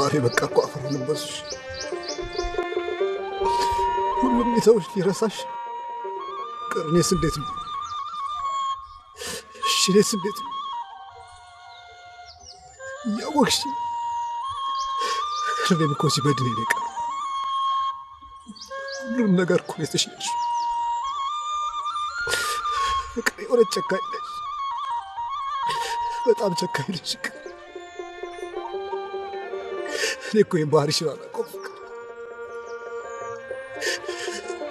ማሪ በቃ እኮ አፈር ልበስሽ ሁሉም የተውሽ ሊረሳሽ ቀርኔስ እንዴት ነው ሽኔስ እንዴት ነው ያወቅሽ እኔም እኮ ሲበድል ይልቅ ሁሉም ነገር እኮ የተሸሽ ፍቅር የሆነ ጨካኝ ነሽ በጣም ጨካኝ ነሽ እኔ እኮ የባህሪሽን አላውቀውም ፍቅር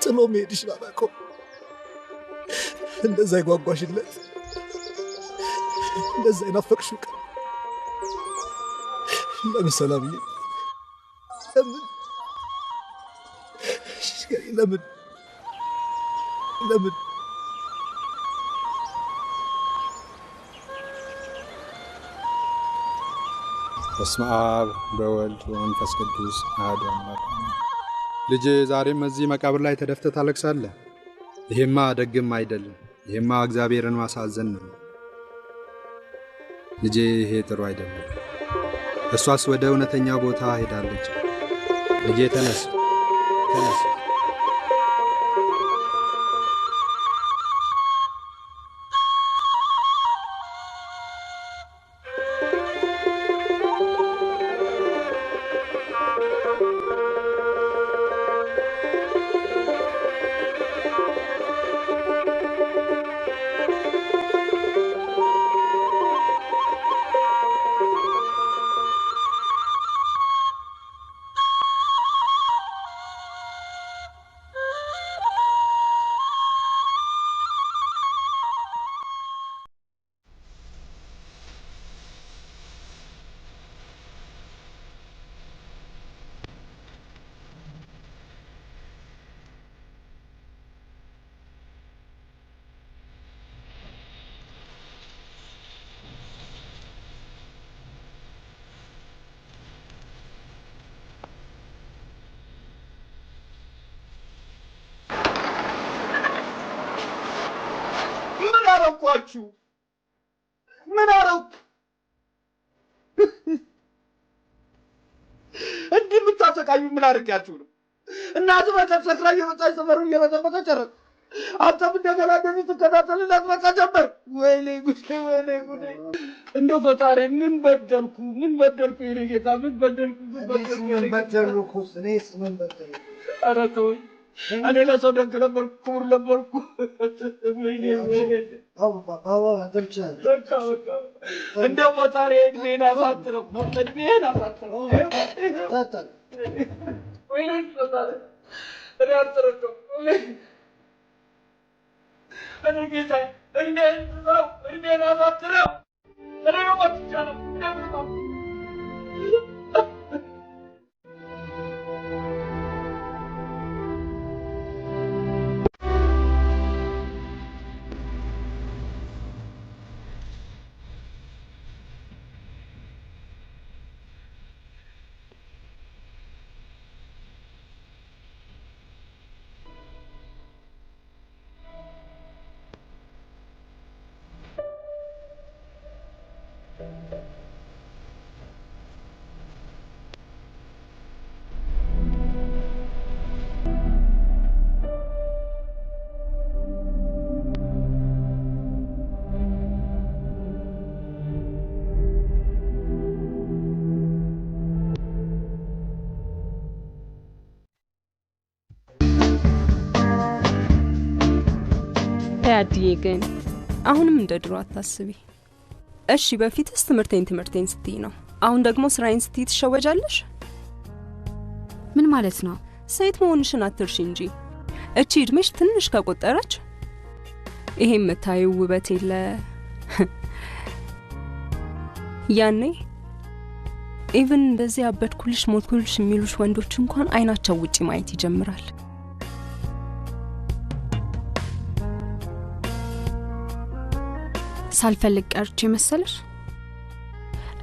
ጥሎ መሄድሽን አላውቀውም እንደዛ ይጓጓሽለት እንደዛ ይናፈቅሽው ቀን ለምን ሰላምዬ ለምን በስመ አብ በወልድ ወመንፈስ ቅዱስ አሐዱ አምላክ ልጄ ዛሬም እዚህ መቃብር ላይ ተደፍተህ ታለቅሳለህ ይሄማ ደግም አይደለም ይሄማ እግዚአብሔርን ማሳዘን ነው ልጄ ይሄ ጥሩ አይደለም እሷስ ወደ እውነተኛው ቦታ ሄዳለች ልጄ ተነስ አረኳችሁ ምን አረኩ እንዲህ የምታሰቃዩ ምን አድርጋችሁ ነው እናት በተሰክራ የመጣች ሰፈሩን እየበጠበጠች ጨረስ አንተም እንደገና እንደዚህ ትከታተልላት መጣ ጀመር ወይኔ ጉዴ እንደው ፈጣሪ ምን በደልኩ የኔ ጌታ ምን በደልኩ እኔስ ምን በደልኩ ኧረ ተወኝ እኔ ለሰው ደግ ነበርኩ ክቡር ነበርኩ ወይኔ እንደው ፈጣሪ እድሜን አሳጥረው ወይኔ ፈጣሪ እኔ አልተረዳሁም እኔ ጌታ እድሜን አሳጥረው እኔ ወጥቻለሁ ያድዬ ግን አሁንም እንደ ድሮ አታስቢ እሺ በፊትስ ትምርቴን ስትይ ነው አሁን ደግሞ ስራዬን ስትይ ትሸወጃለሽ ምን ማለት ነው ሴት መሆንሽን አትርሺ እንጂ እቺ እድሜሽ ትንሽ ከቆጠረች ይሄ መታየው ውበት የለ ያኔ ኢቭን እንደዚህ አበድኩልሽ ሞትኩልሽ የሚሉሽ ወንዶች እንኳን አይናቸው ውጪ ማየት ይጀምራል ሳልፈልግ ቀርቼ መሰለሽ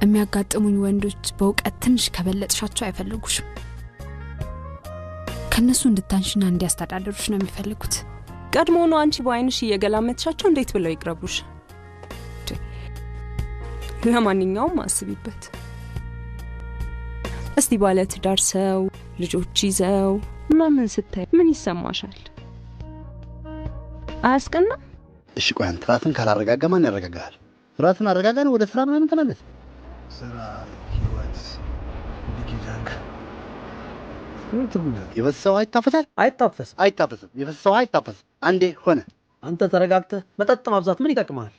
የሚያጋጥሙኝ ወንዶች በእውቀት ትንሽ ከበለጥሻቸው አይፈልጉሽም ከነሱ እንድታንሽና እንዲያስተዳድሩሽ ነው የሚፈልጉት ቀድሞ ነው አንቺ በአይንሽ እየገላመጥሻቸው እንዴት ብለው ይቅረቡሽ ለማንኛውም አስቢበት እስቲ ባለ ትዳር ሰው ልጆች ይዘው ምናምን ስታይ ምን ይሰማሻል? አያስቀና? እሺ ቆይ አንተ ራስን ካላረጋጋ ማን ያረጋጋል? ራስን አረጋጋን ወደ ስራ ምናምን ተመለስ። ስራ ህይወት ዲጂታል የፈሰው አይታፈሳል አይታፈስም የፈሰው አይታፈስም። አንዴ ሆነ አንተ ተረጋግተህ መጠጥ ማብዛት ምን ይጠቅማል?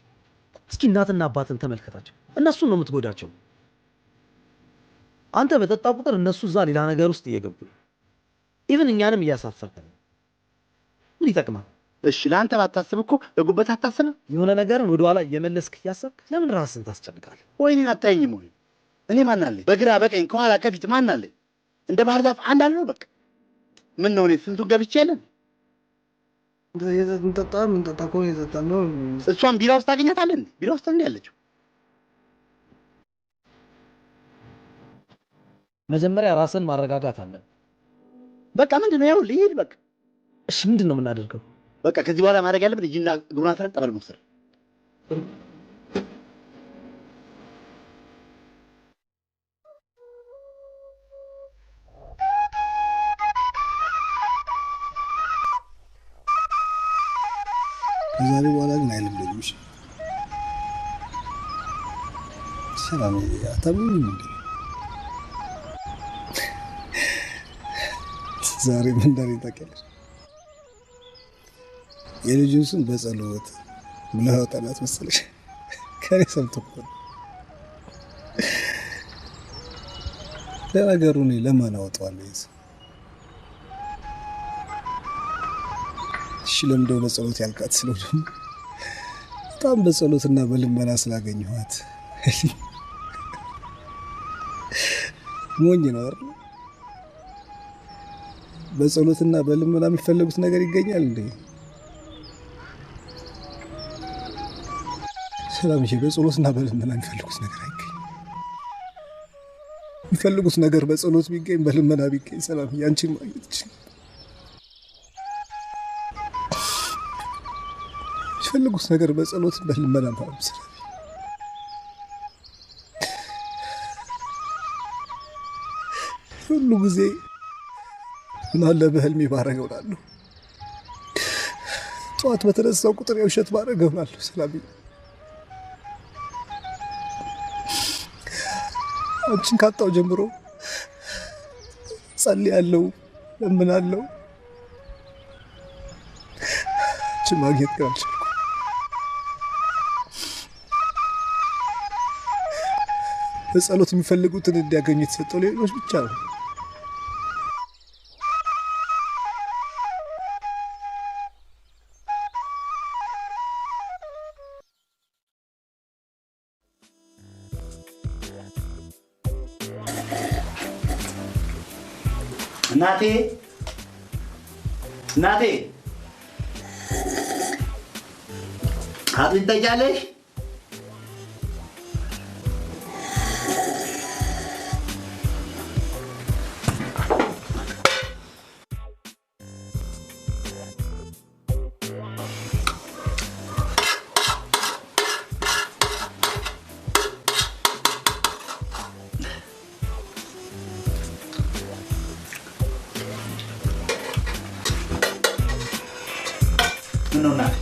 እስኪ እናትና አባትን ተመልከታቸው። እነሱን ነው የምትጎዳቸው። አንተ በጠጣ ቁጥር እነሱ እዛ ሌላ ነገር ውስጥ እየገቡ ኢቭን እኛንም እያሳፈርከን ምን ይጠቅማል? እሺ ለአንተ ባታስብ እኮ ለጉበት አታስብ። የሆነ ነገርን ወደ ኋላ እየመለስክ እያሰብክ ለምን ራስን ታስጨንቃለህ? ወይኔን አታየኝም ወይ? እኔ ማን አለኝ? በግራ በቀኝ ከኋላ ከፊት ማን አለኝ? እንደ ባህር ዛፍ አንድ አለ ነው በቃ። ምን ነው እኔ ስንቱን ገብቼ የለን እንጠጣ እኮ የጠጣን ነው። እሷን ቢራ ውስጥ ታገኛታለህ እንዴ? ቢራ ውስጥ እንዴ ያለችው? መጀመሪያ ራስን ማረጋጋት አለ። በቃ ምንድነው ያው ልሂድ በቃ። እሺ ምንድነው የምናደርገው? በቃ ከዚህ በኋላ ማድረግ ያለብን እጅና እግሩን አስረን ጠበል መውሰድ። ከዛሬ በኋላ ግን አይለምደኝም። ሰላም አታምኝም እንዴ? ዛሬ ምን እንዳለኝ ታውቂያለሽ? የልጁን ስም በጸሎት ብለህ አውጣላት መሰለሽ። ከኔ ሰምቶ እኮ ነው። ለነገሩ እኔ ለማን አወጣዋለሁ? እሺ ለምደው በጸሎት ያልቃት ስለው ደግሞ በጣም በጸሎትና በልመና ስላገኘኋት ሞኝ ነው አይደል? በጸሎትና በልመና የሚፈለጉት ነገር ይገኛል እንዴ? ሰላም ይሄ በጸሎትና በልመና የሚፈልጉት ነገር አይገኝም። የሚፈልጉት ነገር በጸሎት ቢገኝ በልመና ቢገኝ ሰላም ያንቺን ማግኘት ይችላል። የሚፈልጉት ነገር በጸሎት በልመና ማለት ሰላም ሁሉ ጊዜ ምን አለ በህልሜ ባረገው እላለሁ። ጠዋት በተነሳው ቁጥር የውሸት ባረገው እላለሁ። ሰላም አንቺን ካጣው ጀምሮ ጸልያለሁ፣ ለምናለሁ። አንቺን ማግኘት ግን አልቻልኩም። በጸሎት የሚፈልጉትን እንዲያገኙ የተሰጠው ሌሎች ብቻ ነው። እናቴ አጥሚት ትጠጫለሽ? ምነው እናቴ?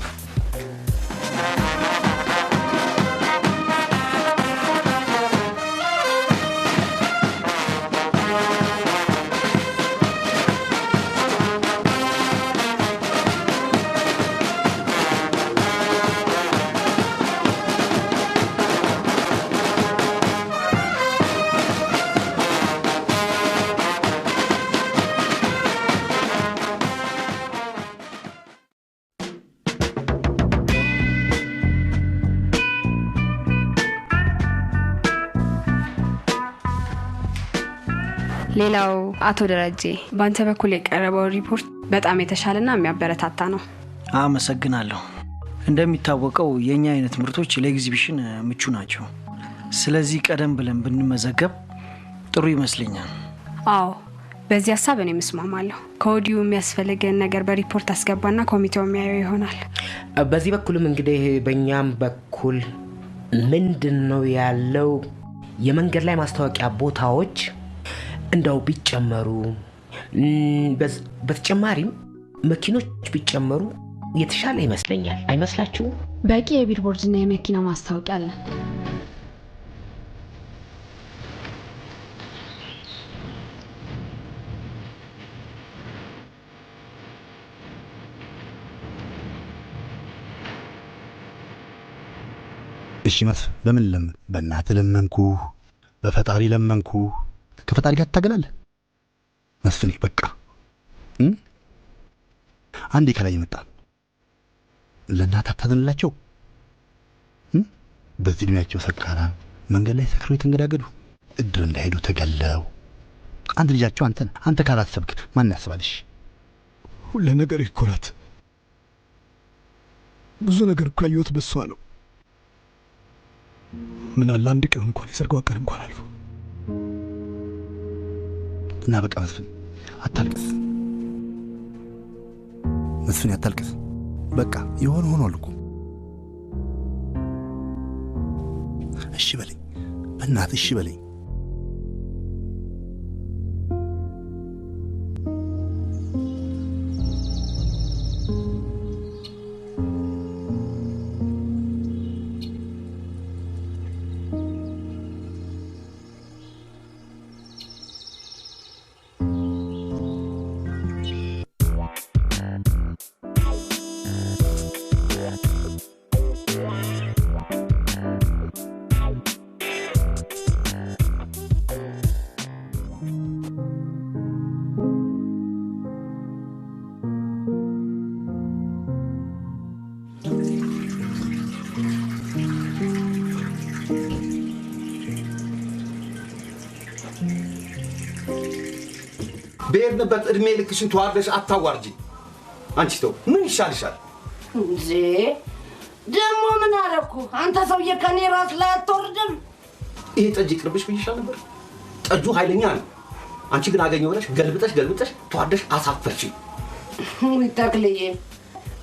ሌላው አቶ ደረጀ ባንተ በኩል የቀረበው ሪፖርት በጣም የተሻለና የሚያበረታታ ነው። አመሰግናለሁ። እንደሚታወቀው የኛ አይነት ምርቶች ለኤግዚቢሽን ምቹ ናቸው። ስለዚህ ቀደም ብለን ብንመዘገብ ጥሩ ይመስለኛል። አዎ በዚህ ሐሳብ እኔ መስማማለሁ። ከወዲሁ የሚያስፈልገን ነገር በሪፖርት አስገባና ኮሚቴው የሚያየው ይሆናል። በዚህ በኩልም እንግዲህ በእኛም በኩል ምንድነው ያለው የመንገድ ላይ ማስታወቂያ ቦታዎች እንደው ቢጨመሩ በተጨማሪም መኪኖች ቢጨመሩ የተሻለ ይመስለኛል። አይመስላችሁም? በቂ የቢልቦርድና የመኪና ማስታወቂያ አለ። እሺ መስ በምን ለምን? በእናትህ ለመንኩ፣ በፈጣሪ ለመንኩ። ከፈጣሪ ጋር ትታገላለህ መስፍኔ። በቃ አንዴ ከላይ መጣ ለእናትህ አታዝንላቸው። በዚህ ዕድሜያቸው ሰካራ መንገድ ላይ ሰክረው የተንገዳገዱ እድር እንዳይሄዱ ተገለው አንድ ልጃቸው አንተ ካላሰብክ ማን ያስባልሽ? ሁሉ ነገር ይኮራት። ብዙ ነገር እኮ ያየሁት በሷ ነው። ምን አለ አንድ ቀን እንኳን የሰርጓ ቀን እንኳን አልፎ እና በቃ መስፍን አታልቅስ፣ መስፍን አታልቅስ። በቃ የሆነ ሆኗል እኮ። እሺ በለኝ በእናትህ፣ እሺ በለኝ። በየርንበት እድሜ ልክሽን ተዋርደሽ አታዋርጂ። አንቺ ተው ምን ይሻልሻል? እንዴ ደሞ ምን አረኩ? አንተ ሰውዬ ከኔ ራስ ላይ አትወርድም? ይሄ ጠጅ ይቅርብሽ ብዬሻል ነበር። ጠጁ ኃይለኛ ነው። አንቺ ግን አገኘው ብለሽ ገልብጠሽ ተዋርደሽ አሳፈርሽ። ወይ ተክልዬ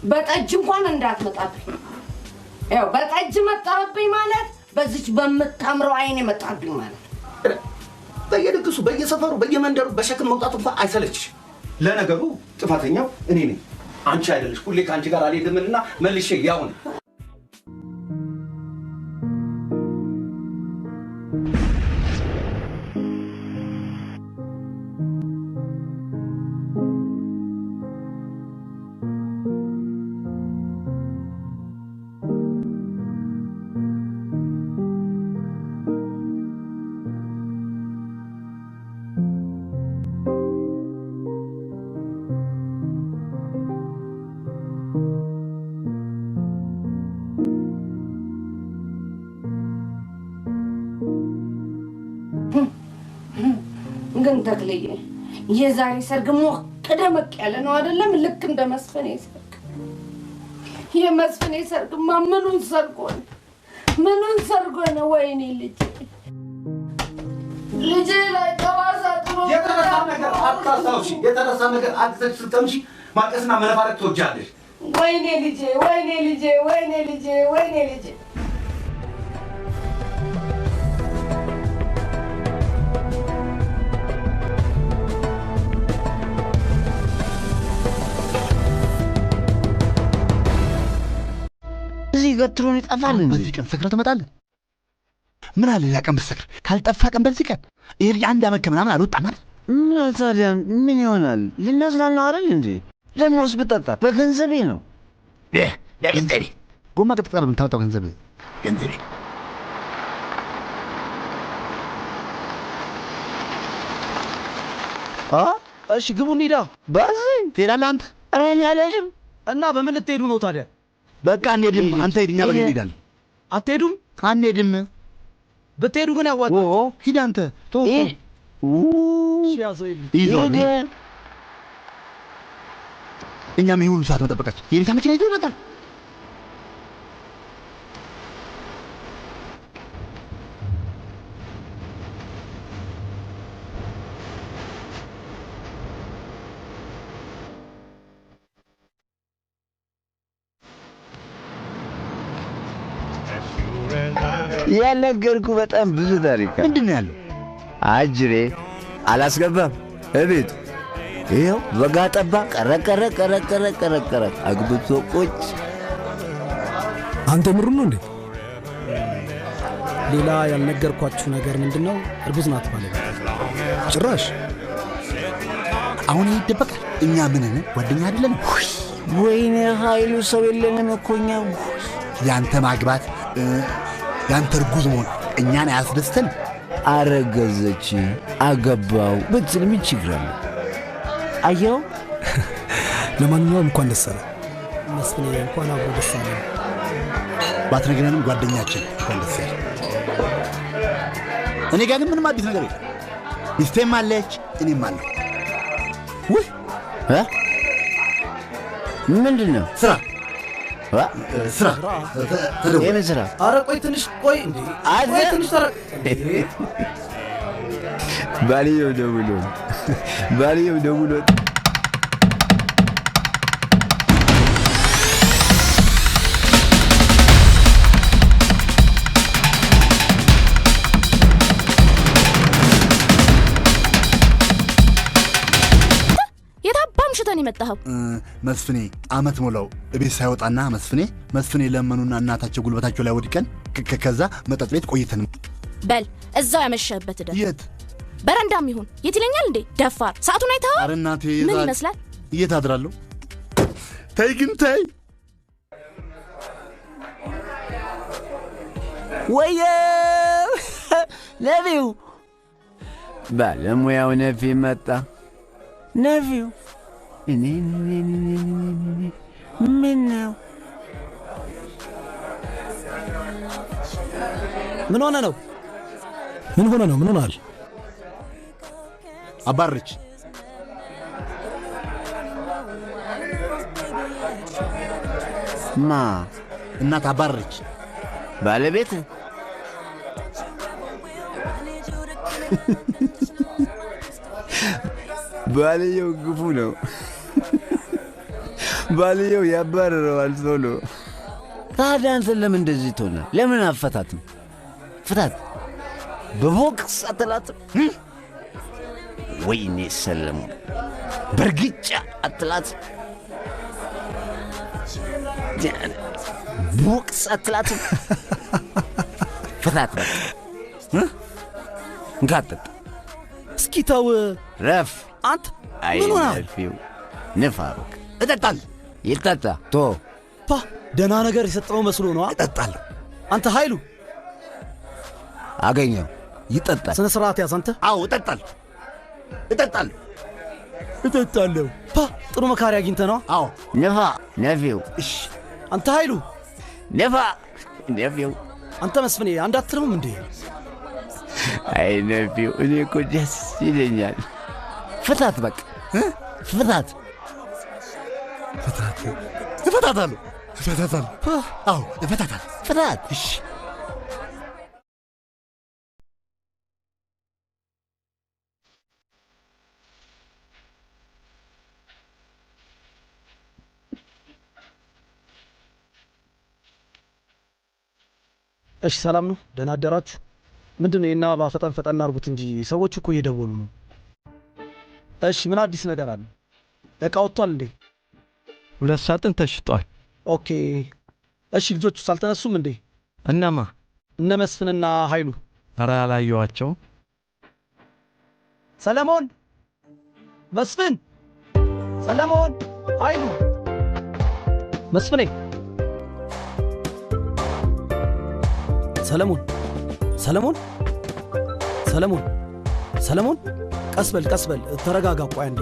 በጠጅ እንኳን እንዳትመጣብኝ። ያው በጠጅ መጣብኝ ማለት በዚች በመታምረው አይኔ መጣብኝ ማለት። በየድግሱ በየሰፈሩ በየመንደሩ በሸክም መውጣት እንኳን አይሰለችሽ። ለነገሩ ጥፋተኛው እኔ ነኝ፣ አንቺ አይደለሽ። ሁሌ ከአንቺ ጋር አልሄድምና መልሼ ያው ነኝ። ግን ተክልዬ የዛሬ ሰርግ ሞቅ ደመቅ ያለ ነው አይደለም? ልክ እንደ መስፍኔ ሰርግ። የመስፍኔ ሰርግማ ምኑን ሰርጎ ነው? ወይኔ ልጄ ላይ ጠባሳ ጥሎ የተረሳ ነገር አታስታውሺ። የተረሳ ነገር አትሰጭ ስትምሺ ማልቀስና መነፋረቅ ትወጃለሽ። ወይኔ ልጄ እዚህ ገትሮን ይጠፋል። በዚህ ቀን ሰክረህ ትመጣለህ። ምን አለ ሌላ ቀን ብትሰክር? ካልጠፋ ቀን በዚህ ቀን ይሄ ልጅ አንድ ዓመት ከምናምን አልወጣም አይደል? ታዲያ ምን ይሆናል? ልናዝናና አይደል እንዴ? ለምንስ ብጠጣ? በገንዘቤ ነው። ገንዘቤ ጎማ ቅጥቅጣ የምታወጣው ገንዘቤ እሺ ግቡ እንሂዳ። በዚህ ትሄዳለህ አንተ? እኔ አልሄድም። እና በምን ልትሄዱ ነው ታዲያ? በቃ አንሄድም። አንተ ሂድ፣ እኛ በግ እንሄዳለን። አትሄዱም? አንሄድም። ብትሄዱ ግን ያዋጣል። ሂድ አንተ። እኛም ይሄ ሁሉ ሰዓት መጠበቃችን የቤታ መኪና ይዞ ይመጣል። ያልነገርኩህ በጣም ብዙ ታሪክ ምንድን ነው ያለው? አጅሬ አላስገባም እቤት ይኸው በጋ ጠባ ቀረ አግብቶ ቁጭ። አንተ ምሩ ነው እንዴ? ሌላ ያልነገርኳችሁ ነገር ምንድነው? እርጉዝ ናት ማለት ጭራሽ አሁን ይደበቃል። እኛ ምን ነን? ጓደኛ አይደለም? ወይኔ ኃይሉ ሰው የለንም እኮ እኛ። ያንተ ማግባት ያንተ እርጉዝ መሆን እኛን አያስደስተን። አረገዘች አገባው ብትል ምን ችግር አለ? አየው። ለማንኛውም እንኳን ደስ አለ መስፍኔ፣ እንኳን አብሮ ደስ አለ። ባትነግረንም ጓደኛችን እንኳን ደስ አለ። እኔ ጋር ግን ምንም አዲስ ነገር የለም። ሚስቴም አለች እኔም አለሁ። ውይ ምንድን ነው? ስራ የምን ስራ? ኧረ ቆይ ትንሽ ቆይ እንዴ! ቆይ ትንሽ ባልየው ደውሎ ሽተን ይመጣው መስፍኔ አመት ሞላው እቤት ሳይወጣና መስፍኔ ለመኑና እናታቸው ጉልበታቸው ላይ ወድቀን ከዛ መጠጥ ቤት ቆይተን በል እዛው ያመሸበት ደ የት በረንዳም ይሁን የት ይለኛል እንዴ ደፋር ሰዓቱን አይተኸው? ኧረ እናቴ ምን ይመስላል? የት አድራለሁ? ተይ ግን ተይ። ወየ ነቢው ባለሙያው ነፊ መጣ። ነፊው ምን ነው? ምን ሆነ ነው? ምን ሆናል? አባረች። ማ እናት አባረች። ባለቤት ባልየው ግፉ ነው። ባልየው ያባረረዋል ቶሎ። ታዲያ አንተን ለምን እንደዚህ ትሆናለህ? ለምን አፈታትም? ፍታት። በቦክስ አትላትም? ወይኔ ሰለሞን በርግጫ አትላትም? ቦክስ አትላትም? ፍታት በቃ። እንካጠጥ እስኪ ተው ረፍ። አንተ ምን ሆነሃል? ንፋሩክ እጠጣለሁ። ይጠጣ ቶ ፓ ደህና ነገር የሰጠው መስሎ ነው። እጠጣለሁ። አንተ ኃይሉ አገኘው ይጠጣል። ስነ ስርዓት ያዝ አንተ። አዎ እጠጣለሁ። ፓ ጥሩ መካሪ አግኝተህ ነው። አዎ ነፋ ነፊው። እሺ አንተ ኃይሉ ነፋ ነፊው። አንተ መስፍኔ አንድ አትለውም እንዴ? አይ ነፊው እኔ እኮ ደስ ይለኛል። ፍታት በቃ ፍታት። እፈታታለሁ። አዎ እፈታታለሁ። ፍታት። እሺ እሺ ሰላም ነው? ደህና አደራችሁ? ምንድነው የና ፈጠን አርጉት እንጂ ሰዎች እኮ እየደወሉ ነው። እሺ ምን አዲስ ነገር አለ? እቃ ወጥቷል እንዴ? 2 ሳጥን ተሽጧል። ኦኬ እሺ ልጆቹ ሳልተነሱም እንዴ? እነማ? እነ መስፍንና ኃይሉ። ኧረ አላየኋቸው። ሰለሞን፣ መስፍን፣ ሰለሞን፣ ኃይሉ፣ መስፍኔ፣ ሰለሞን፣ ቀስ በል ተረጋጋ። ቆይ አንዴ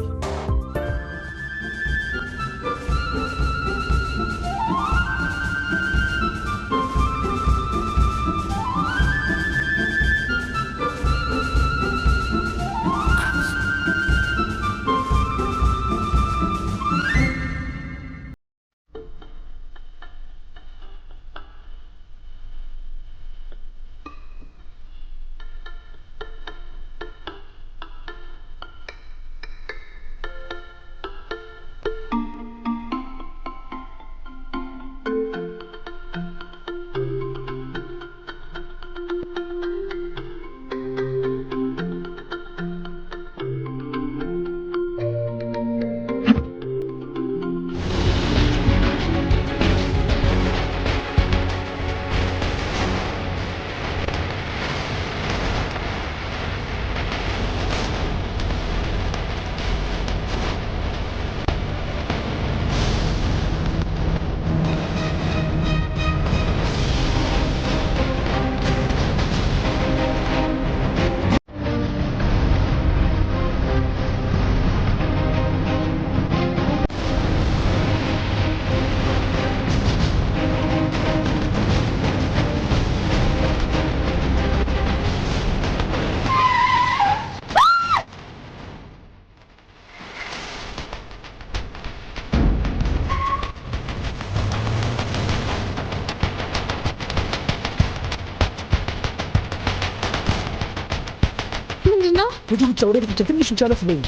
ወደ ብቻ ትንሽ ብቻ ለፍ በይ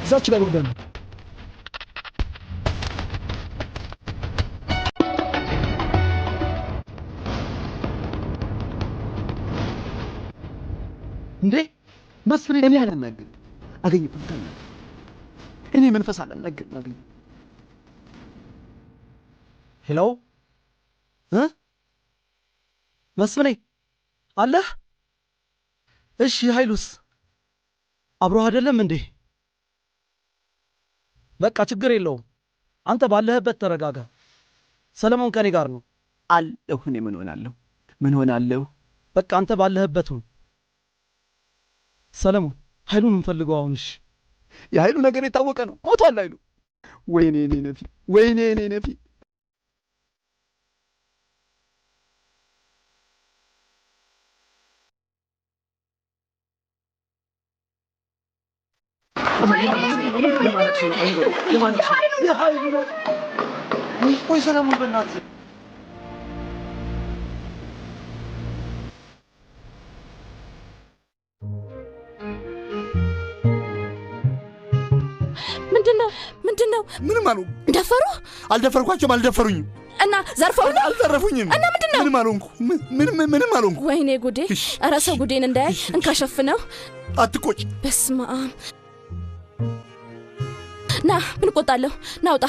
እዛች ጋር ወደን እንዴ መስፍን እኔ ያላናግር አገኝብታል እኔ መንፈስ አላናግር አገኝ ሄሎ መስፍኔ አለ እሺ ኃይሉስ አብሮ አይደለም እንዴ በቃ ችግር የለውም አንተ ባለህበት ተረጋጋ ሰለሞን ከኔ ጋር ነው አለሁ እኔ ምን ሆናለሁ በቃ አንተ ባለህበት ሁን ሰለሞን ኃይሉን እንፈልገው አሁንሽ የኃይሉ ነገር የታወቀ ነው ሞቷል ኃይሉ ወይኔ እኔ ነፊ ቆይ ሰለሞን በእናትህ ምንድነው ምንም አሉ ደፈሩ አልደፈርኳቸውም አልደፈሩኝም እና ዘርፈው አልዘረፉኝም እና ምንድነው ምንም አልሆንኩ ወይኔ ጉዴ ኧረ ሰው ጉዴን እንዳያይ እንካሸፍነው አትቆጭ በስመ አብ ና ምን ቆጣለሁ ናውጣ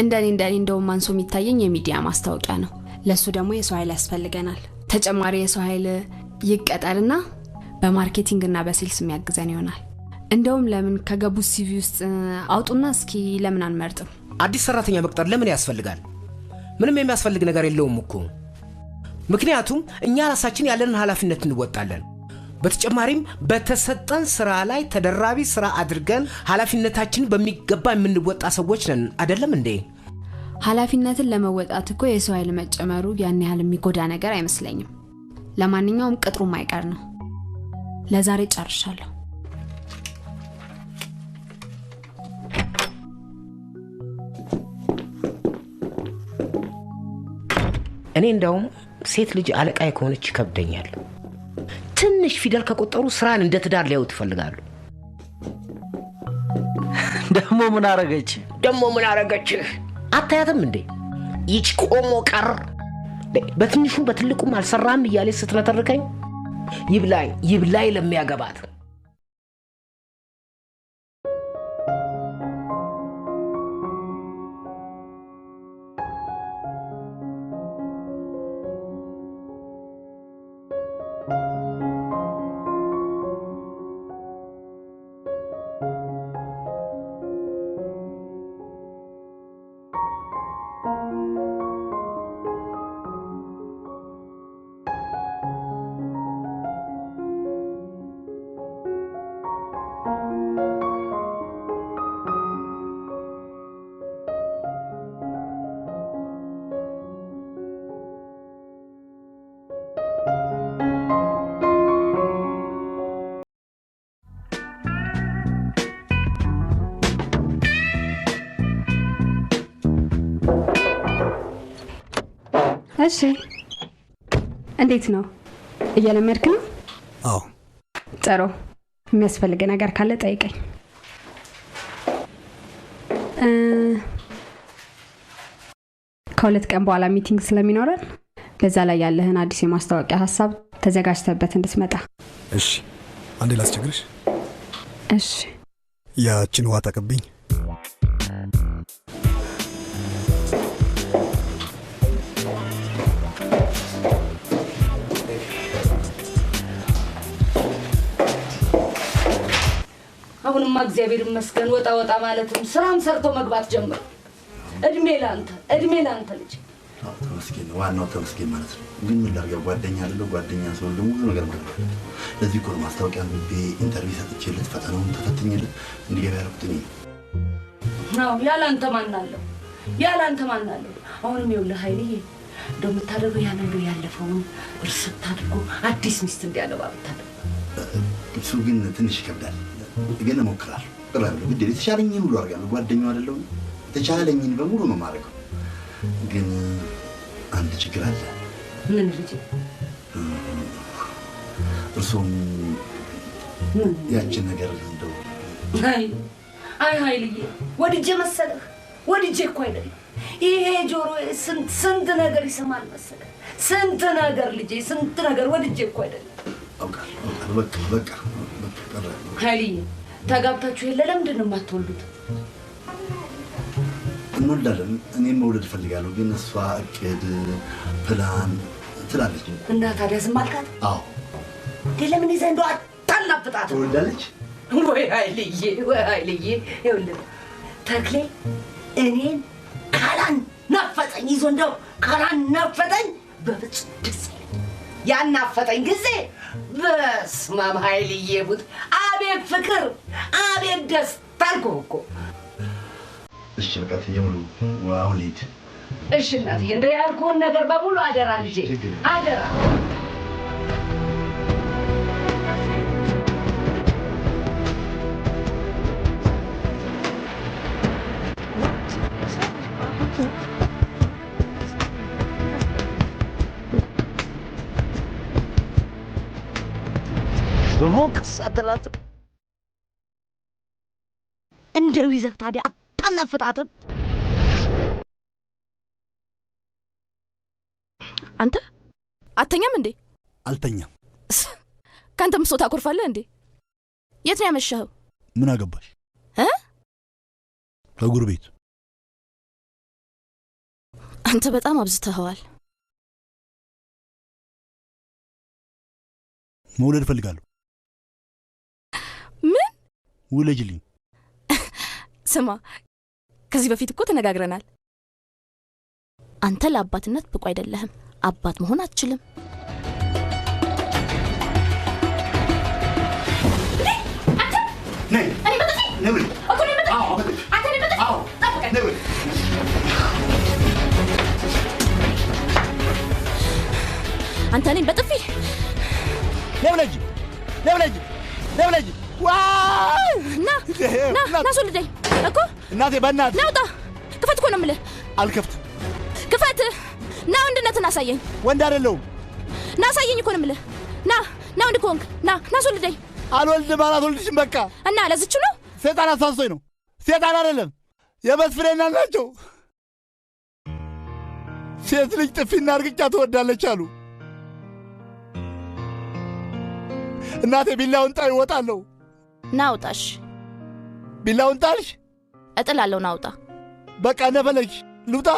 እንደኔ እንደውም አንሶ የሚታየኝ የሚዲያ ማስታወቂያ ነው ለሱ ደግሞ የሰው ኃይል ያስፈልገናል ተጨማሪ የሰው ኃይል ይቀጠርና በማርኬቲንግና በሴልስ የሚያግዘን ይሆናል እንደውም ለምን ከገቡት ሲቪ ውስጥ አውጡና እስኪ ለምን አንመርጥም አዲስ ሰራተኛ መቅጠር ለምን ያስፈልጋል ምንም የሚያስፈልግ ነገር የለውም እኮ ምክንያቱም እኛ ራሳችን ያለንን ኃላፊነት እንወጣለን በተጨማሪም በተሰጠን ስራ ላይ ተደራቢ ስራ አድርገን ኃላፊነታችንን በሚገባ የምንወጣ ሰዎች ነን አይደለም እንዴ ኃላፊነትን ለመወጣት እኮ የሰው ኃይል መጨመሩ ያን ያህል የሚጎዳ ነገር አይመስለኝም ለማንኛውም ቅጥሩ ማይቀር ነው ለዛሬ ጨርሻለሁ እኔ እንደውም ሴት ልጅ አለቃ የሆነች ከብደኛል ትንሽ ፊደል ከቆጠሩ ስራን እንደ ትዳር ሊያዩት ይፈልጋሉ ደግሞ ምን አረገች አታያትም እንዴ ይጭ ቆሞ ቀር በትንሹ በትልቁም አልሰራም እያለች ስትነተርከኝ ይብላኝ ለሚያገባት እሺ እንዴት ነው እየለመድክ ነው አዎ ጥሩ የሚያስፈልግ ነገር ካለ ጠይቀኝ ከሁለት ቀን በኋላ ሚቲንግ ስለሚኖረን በዛ ላይ ያለህን አዲስ የማስታወቂያ ሐሳብ ተዘጋጅተበት እንድትመጣ እሺ አንዴ ላስቸግርሽ እሺ ያችን ውሃ ተቀብኝ አሁንማ እግዚአብሔር ይመስገን ወጣ ማለትም ስራም ሰርቶ መግባት ጀመረ እድሜ ላንተ ልጅ ተመስገን ዋናው ተመስገን ማለት ነው። ግን ምን ላድርግ ጓደኛ አይደለም ጓደኛ ሰው ደግሞ ብዙ ነገር ማለት ነው። ለዚህ እኮ ማስታወቂያ ኢንተርቪው ሰጥቼለት ፈተናውን ተፈትኜለት እንዲገባ ያልኩት እኔ ነው። ያላንተ ማናለው ያላንተ ማናለው? አሁንም ይኸውልህ ኃይልዬ እንደው የምታደርገው ያ ነገር ያለፈውን እርሳት አድርጎ አዲስ ሚስት እንዲያገባ ብታደርግ እሱ ግን ትንሽ ይከብዳል። ግን እሞክራለሁ። እራለሁ ግዴታ የተሻለኝን ሁሉ አደርጋለሁ። ጓደኛው አይደለሁ የተቻለኝን በሙሉ ነው የማደርገው። ግን አንድ ችግር አለ። ምን ልጅ? እርሱም ያችን ነገር እንደው አይ ኃይልዬ ወድጄ መሰለህ? ወድጄ እኮ አይደለም። ይሄ ጆሮ ስንት ነገር ይሰማል መሰለህ? ስንት ነገር ልጄ፣ ስንት ነገር ወድጄ እኮ አይደለም። አውቃለሁ። በቃ ኃይልዬ ተጋብታችሁ የለ ለምንድን ነው የማትወልዱት? እንወልዳለን። እኔም መውለድ እፈልጋለሁ። ግን እሷ እቅድ ፕላን ትላለች። እና ታዲያ ዝም አልካት? አዎ። ለምን ይዘህ እንደው አታላፍጣት? ትወልዳለች። ወይ ኃይልዬ፣ ወይ ኃይልዬ፣ ይኸውልህ ተክሌ እኔን ካላናፈጠኝ ይዞ እንደው ካላናፈጠኝ በፍጹም ደስ አይለኝም። ያናፈጠኝ ጊዜ በስመ አብ ኃይልዬ ቡት አቤት ፍቅር፣ አቤት ደስታ አልኩህ እኮ። እሺ በቃ ተየሙሉ አሁን ልሂድ። እሺ እናትዬ፣ እንደ ያልኩህን ነገር በሙሉ አደራ ልጄ፣ አደራ። በሞቅስ አትላት እንደው ይዘህ ታዲያ አታናፍጣትም? አንተ አተኛም እንዴ? አልተኛም። ካንተ ምሶ ታኮርፋለህ እንዴ? የት ነው ያመሸኸው? ምን አገባሽ? ከጉር ቤት። አንተ በጣም አብዝተኸዋል። መውለድ እፈልጋለሁ። ምን? ውለጅልኝ። ስማ፣ ከዚህ በፊት እኮ ተነጋግረናል። አንተ ለአባትነት ብቁ አይደለህም። አባት መሆን አትችልም። ነይ ነይ እኮ ነይ መጣ። አንተ ነይ መጣ። አዎ ነይ አንተ ነኝ በጥፊ ለብለጅ ለብለጅ ለብለጅ ዋይ ና ሶልደኝ እኮ እናቴ በእናትህ ናውጣ። ክፈት እኮ ነው የምልህ። አልከፍትም። ክፈት። ና ወንድነትን አሳየኝ። ወንድ አይደለሁም። ና አሳየኝ እኮ ነው የምልህ። ና ወንድ ከሆንክ ና ሶልደኝ። አልወልድም። አላስወልድሽም። በቃ እና ለዝቹ ነው። ሴጣን አሳስቶኝ ነው። ሴጣን አይደለም፣ የመስፍኔ እናት ናቸው። ሴት ልጅ ጥፊና እርግጫ ትወዳለች አሉ። እናቴ ቢላውን ጣይ እወጣለሁ። ናውጣሽ። ቢላውን ጣልሽ? እጥላለሁ። ናውጣ። በቃ እንደፈለግሽ ልውጣ።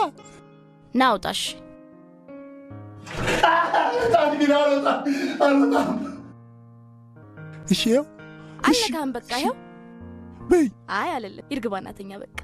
ናውጣሽ። አልወጣም። እሺ ይኸው አልነካህም። በቃ ይኸው በይ። አይ አለለም። ይርግባ እናተኛ በቃ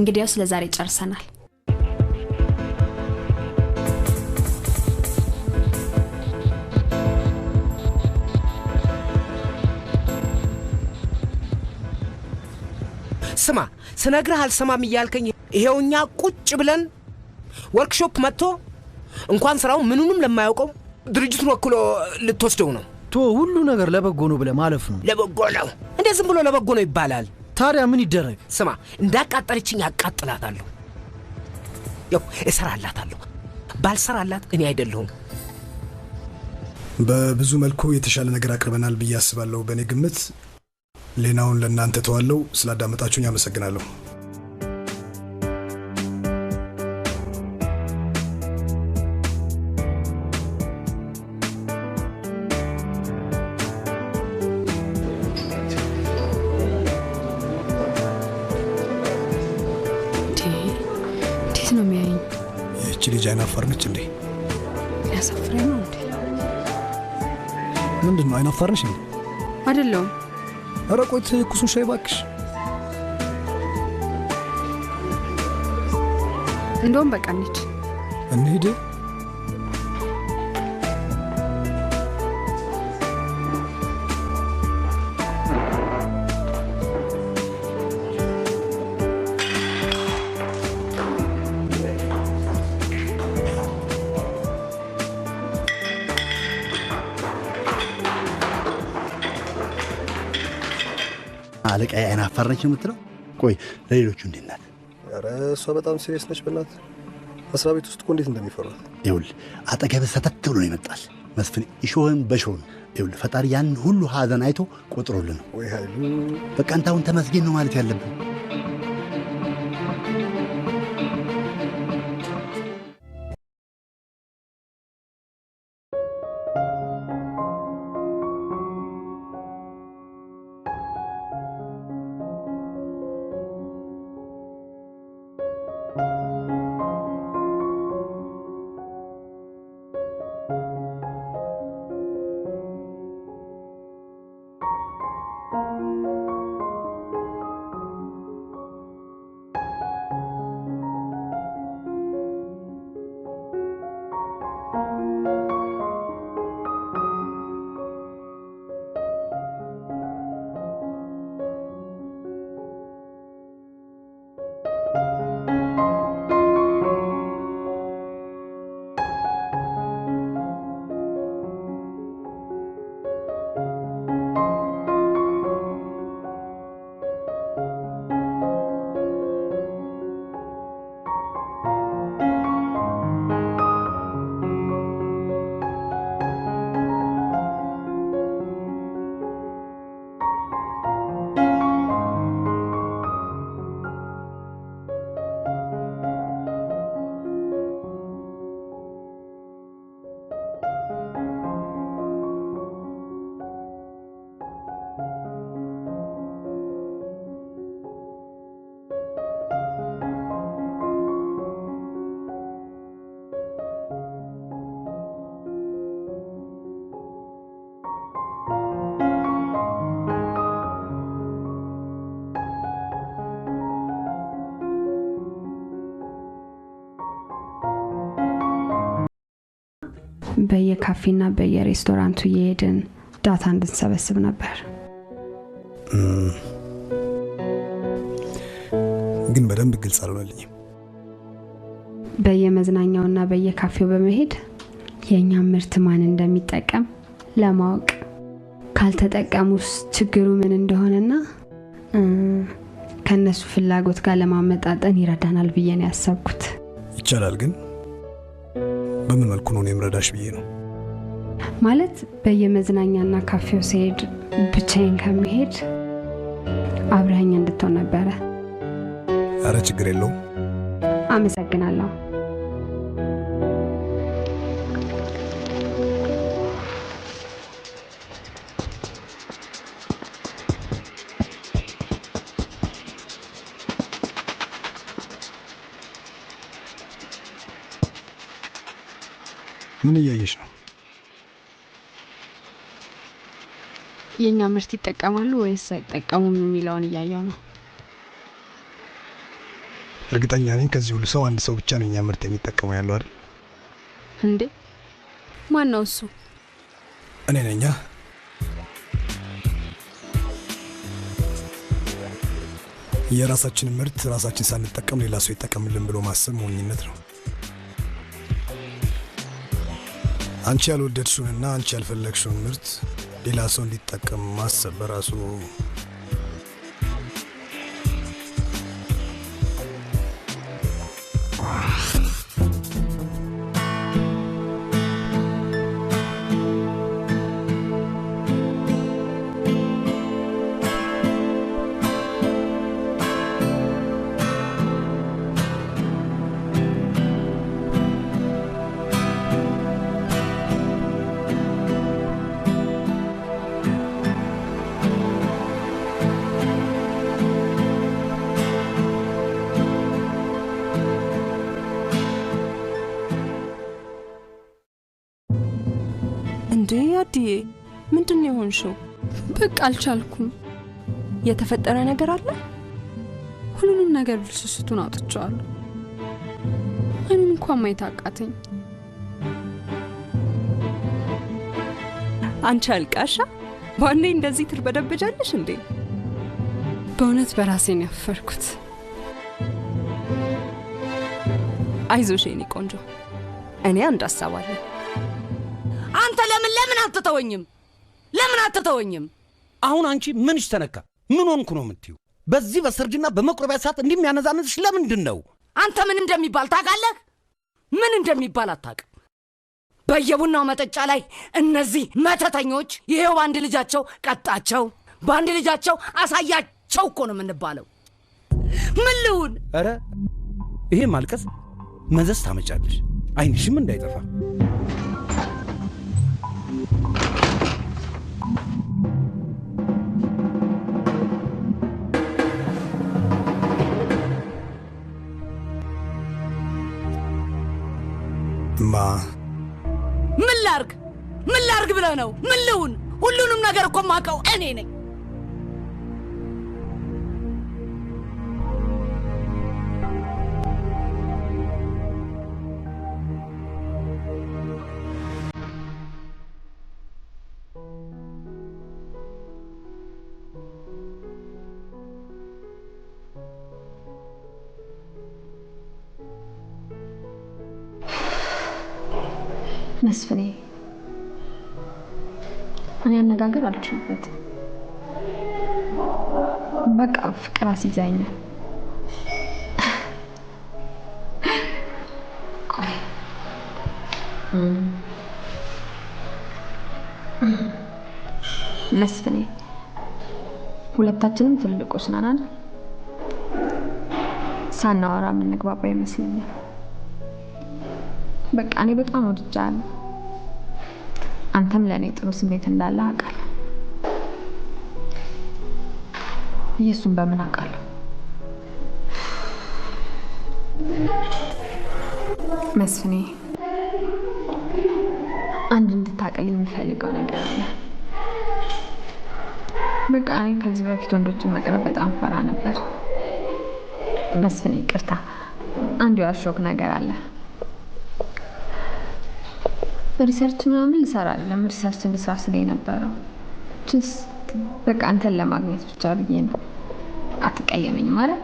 እንግዲያውስ ለዛሬ ጨርሰናል። ስማ ስነግርህ አልሰማም እያልከኝ ይሄውኛ ቁጭ ብለን ወርክሾፕ መጥቶ እንኳን ስራው ምኑንም ለማያውቀው ድርጅቱን ወክሎ ልትወስደው ነው። ቶ ሁሉ ነገር ለበጎ ነው ብለህ ማለፍ ነው። ለበጎ ነው እንዴ? ዝም ብሎ ለበጎ ነው ይባላል? ታዲያ ምን ይደረግ? ስማ እንዳቃጠለችኝ አቃጥላታለሁ። ያው እሰራላታለሁ። ባልሰራላት እኔ አይደለሁም። በብዙ መልኩ የተሻለ ነገር አቅርበናል ብዬ አስባለሁ። በእኔ ግምት ሌናውን ለእናንተ ተዋለሁ። ስላዳመጣችሁኝ አመሰግናለሁ። ልጅ አይናፋር ነች እንዴ? ያሳፍረኝ ነው እንዴ? ምንድነው አይናፋር ነሽ እንዴ? አይደለም። ኧረ ቆይ ትኩሱን ሻይ እባክሽ። እንደውም በቃ እንሂድ። እንሂድ? አለቃ አይናፋር ነች የምትለው? ቆይ ለሌሎቹ እንዴት ናት? ኧረ እሷ በጣም ሲሪየስ ነች። በእናትህ መስሪያ ቤት ውስጥ እኮ እንዴት እንደሚፈራት። ይኸውልህ አጠገብህ ሰተት ብሎ ነው ይመጣል። መስፍን ይሾህን በሾህ ነው። ይኸውልህ ፈጣሪ ያን ሁሉ ሀዘን አይቶ ቆጥሮልን ነው። ወይ ኃይሉ በቃ አንተ አሁን ተመስገን ነው ማለት ያለብን። በየካፌና በየሬስቶራንቱ እየሄድን ዳታ እንድንሰበስብ ነበር። ግን በደንብ ግልጽ አልሆነልኝም። በየመዝናኛውና በየካፌው በመሄድ የኛ ምርት ማን እንደሚጠቀም ለማወቅ ካልተጠቀሙስ ችግሩ ምን እንደሆነና ከነሱ ፍላጎት ጋር ለማመጣጠን ይረዳናል ብዬ ነው ያሰብኩት። ይቻላል ግን በምን መልኩ ነው የምረዳሽ ብዬ ነው። ማለት በየመዝናኛና ካፌው ሲሄድ ብቻዬን ከመሄድ አብረኸኝ እንድትሆን ነበረ። አረ ችግር የለውም። አመሰግናለሁ። ምን እያየሽ ነው? የኛ ምርት ይጠቀማሉ ወይስ አይጠቀሙም የሚለውን እያየው ነው። እርግጠኛ ነኝ ከዚህ ሁሉ ሰው አንድ ሰው ብቻ ነው የኛ ምርት የሚጠቀመው ያለው አይደል? እንዴ ማን ነው እሱ? እኔ ነኝ። የራሳችንን ምርት ራሳችን ሳንጠቀም ሌላ ሰው ይጠቀምልን ብሎ ማሰብ ሞኝነት ነው። አንቺ ያልወደድሽውንና አንቺ ያልፈለግሽውን ምርት ሌላ ሰው እንዲጠቀም ማሰብ በራሱ አዲዬ ምንድነው የሆንሽው? በቃ አልቻልኩም። የተፈጠረ ነገር አለ? ሁሉንም ነገር ብልሽሽቱን አውጥቻለሁ። አይኑን እንኳን ማየት አቃተኝ። አንቺ አልቃሻ ባንዴ እንደዚህ ትርበደበጃለሽ እንዴ? በእውነት በራሴ ነው ያፈርኩት። አይዞሽ የኔ ቆንጆ፣ እኔ አንድ ሀሳብ አለኝ። አንተ ለምን አትተወኝም? ለምን አትተወኝም? አሁን አንቺ ምንሽ ተነካ? ምን ሆንኩ ነው የምትዩ? በዚህ በሰርጅና በመቁረቢያ ሰዓት እንደሚያነዛነዝሽ ለምንድን ነው? አንተ ምን እንደሚባል ታውቃለህ? ምን እንደሚባል አታውቅም። በየቡናው መጠጫ ላይ እነዚህ መተተኞች ይሄው በአንድ ልጃቸው ቀጣቸው፣ በአንድ ልጃቸው አሳያቸው እኮ ነው የምንባለው። ምን ልሁን? ኧረ ይሄ ማልቀስ መዘዝ ታመጫለሽ። አይንሽም እንዳይጠፋ። ምን ላርግ ብለህ ነው? ምን ልሁን? ሁሉንም ነገር እኮ ማውቀው እኔ ነኝ። መስፍኔ እኔ አነጋገር አልችልበትም። በቃ ፍቅር አስይዛኝ። መስፍኔ ሁለታችንም ትልልቆች ነን አይደል? ሳናወራ የምንግባባ ይመስለኛል። በቃ እኔ በጣም ወድጃለሁ። አንተም ለኔ ጥሩ ስሜት እንዳለ አውቃለሁ። ኢየሱስን በምን አውቃለሁ? መስፍኔ አንድ እንድታቀልኝ የምፈልገው ነገር አለ። በቃ እኔ ከዚህ በፊት ወንዶችን መቅረብ በጣም ፈራ ነበር። መስፍኔ ይቅርታ፣ አንድ ያልሾክ ነገር አለ። ሪሰርች ምናምን ልሰራ አይደለም፣ ሪሰርች ልስራ ስለኝ ነበረው። በቃ አንተን ለማግኘት ብቻ ብዬ ነው። አትቀየመኝ ማለት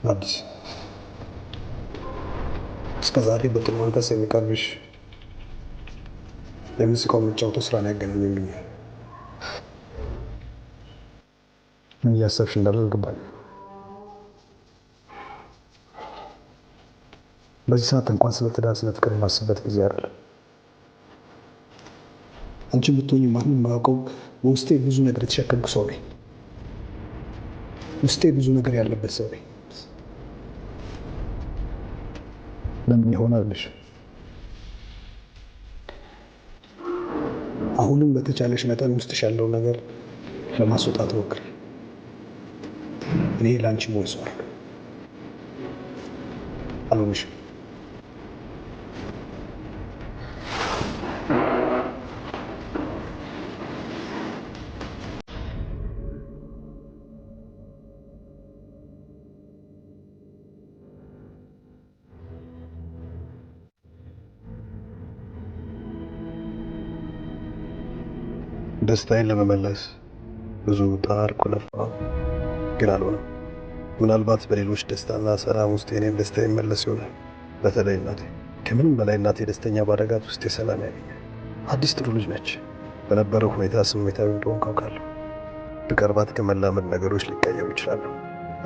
አዲስ እስከዛሬ በጥሩ መንፈስ የሚቀርብሽ የሙዚቃው መጫወቱ ስራ ነው ያገናኘኝ። ምን እያሰብሽ እንዳለ አልገባኝም። በዚህ ሰዓት እንኳን ስለ ትዳር ስለ ፍቅር የማስብበት ጊዜ አይደለም። አንቺ ብትሆኚ ማንም የማያውቀው በውስጤ ብዙ ነገር የተሸከምኩ ሰው ነኝ። ውስጤ ብዙ ነገር ያለበት ሰው ነኝ። ለምን ይሆናልሽ? አሁንም በተቻለሽ መጠን ውስጥሽ ያለው ነገር ለማስወጣት ሞክሪ። እኔ ለአንቺ ሞኝ ሰው አልሆንሽም። ደስታዬን ለመመለስ ብዙ ጣርኩ ለፋሁ፣ ግን አልሆነም። ምናልባት በሌሎች ደስታና ሰላም ውስጥ የኔም ደስታ ይመለስ ይሆናል። በተለይ እናቴ፣ ከምንም በላይ እናቴ ደስተኛ ባደረጋት ውስጥ የሰላም ያገኛል። አዲስ ጥሩ ልጅ ነች። በነበረው ሁኔታ ስሜታዊ እንደሆንኩ አውቃለሁ። ብቀርባት ከመላመድ ነገሮች ሊቀየሩ ይችላሉ።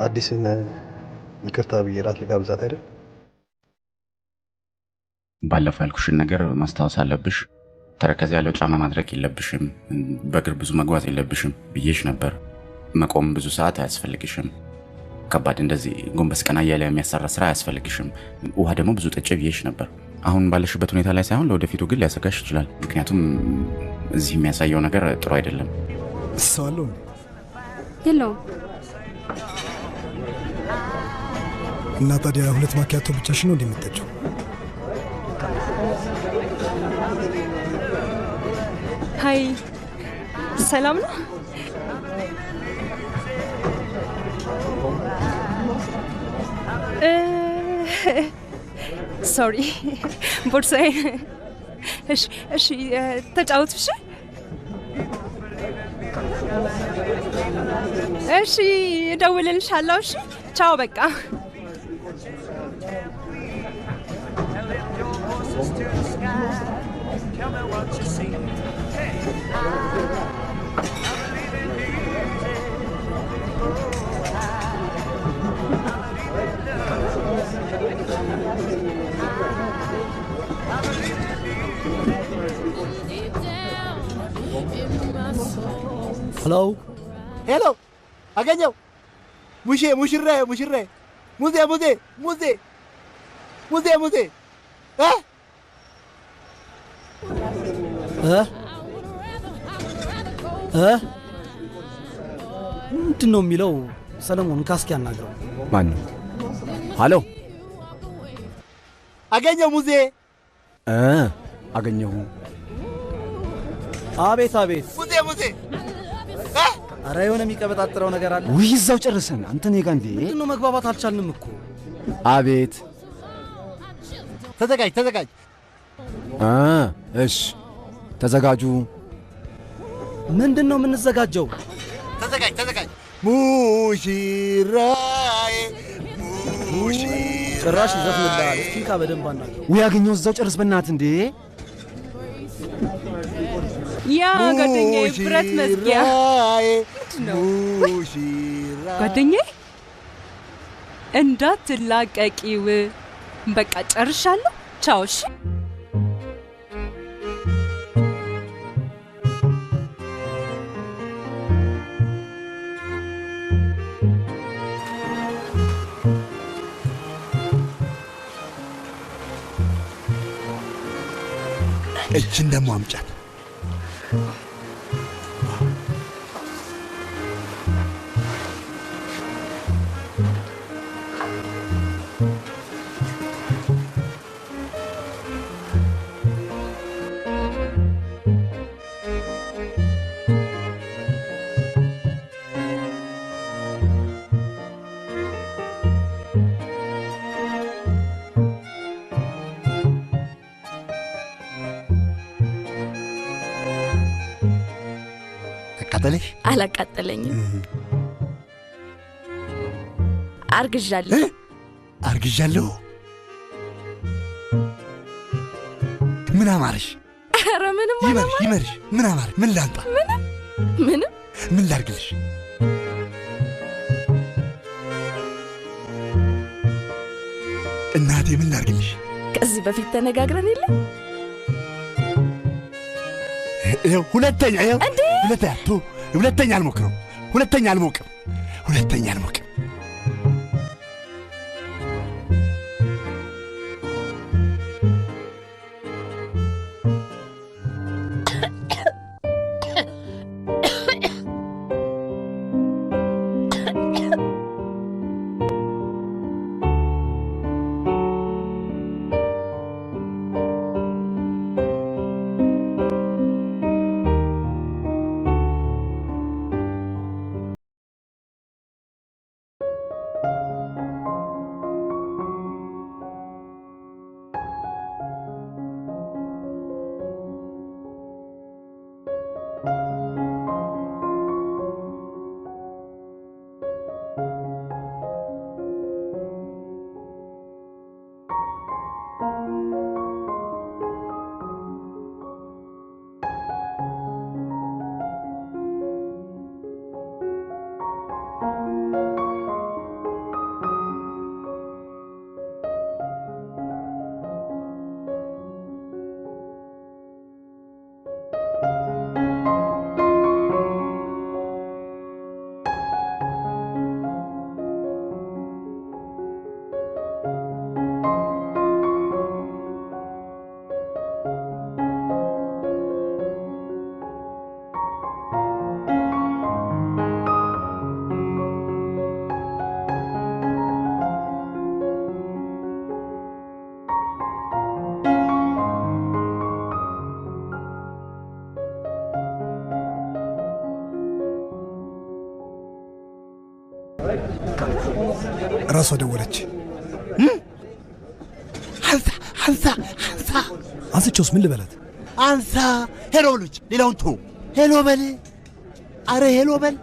አዲስን ይቅርታ ብዬ እራት ልጋብዛት አይደል? ባለፈው ያልኩሽን ነገር ማስታወስ አለብሽ። ተረከዝ ያለው ጫማ ማድረግ የለብሽም፣ በእግር ብዙ መጓዝ የለብሽም ብዬሽ ነበር። መቆም ብዙ ሰዓት አያስፈልግሽም። ከባድ እንደዚህ ጎንበስ ቀና እያለ የሚያሰራ ስራ አያስፈልግሽም። ውሃ ደግሞ ብዙ ጠጪ ብዬሽ ነበር። አሁን ባለሽበት ሁኔታ ላይ ሳይሆን ለወደፊቱ ግን ሊያሰጋሽ ይችላል። ምክንያቱም እዚህ የሚያሳየው ነገር ጥሩ አይደለም። ሰው አለው የለውም። እና ታዲያ ሁለት ማኪያቶ ብቻሽን ነው እንደምትጠጪው? ሃይ፣ ሰላም ነው? ሶሪ ቦርሳዬ። እሺ ተጫወቱ። እሺ እደውልልሻለሁ። እሺ ቻው በቃ። ሄሎ አገኘው። ሙሽሬ ሙዜ ምንድን ነው የሚለው? ሰለሞን ካስኪ ያናግረው። ማን ነው? ሃሎ አገኘው ሙዜ። አገኘሁ። አቤት አቤት። ሙዜ አረ የሆነ የሚቀበጣጥረው ነገር አለ። ውይ እዛው ጨርሰን አንተ ነህ ጋር እንዴ? ምንድን ነው መግባባት አልቻልንም እኮ። አቤት። ተዘጋጅ። እሺ ተዘጋጁ። ምንድን ነው የምንዘጋጀው? ተዘጋጅ። ሙሽራዬ ጭራሽ ይዘፍንልሃል። እስኪ በደንብ አናግረው። ውይ አገኘሁ። እዛው ጨርስ በእናትህ እንዴ። ያ ጓደኛዬ ብረት መዝጊያ ነው። ጓደኛዬ እንዳትላቀቂው። በቃ ጨርሻለሁ። ቻው። እሺ እችን ደግሞ አምጫት። አቃጠለሽ? አላቃጠለኝም። አርግዣለሁ። ምን አማረሽ? ኧረ ምንም ይመርሽ። ምን አማረሽ? ምን ላምጣ? ምንም። ምን ላርግልሽ? ምን ላድርግልሽ? ከዚህ በፊት ተነጋግረን የለ ይኸው ሁለተኛ አልሞክረው። ሁለተኛ አልሞክም። ራሷ ደወለች። አንሳ አንስቼውስ ምን ልበላት? አንሳ ሄሎ በሉች። ሌላውን ተው። ሄሎ በል። አረ ሄሎ በል።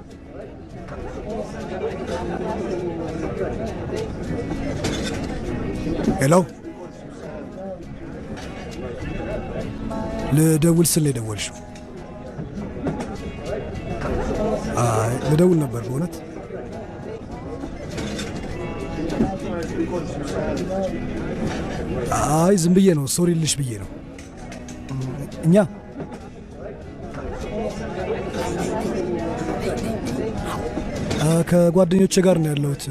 ሄሎ ልደውል ስል የደወልሽው? አይ ልደውል ነበር በእውነት። አይ ዝም ብዬ ነው፣ ሶሪ ልሽ ብዬ ነው። እኛ ከጓደኞቼ ጋር ነው ያለሁት።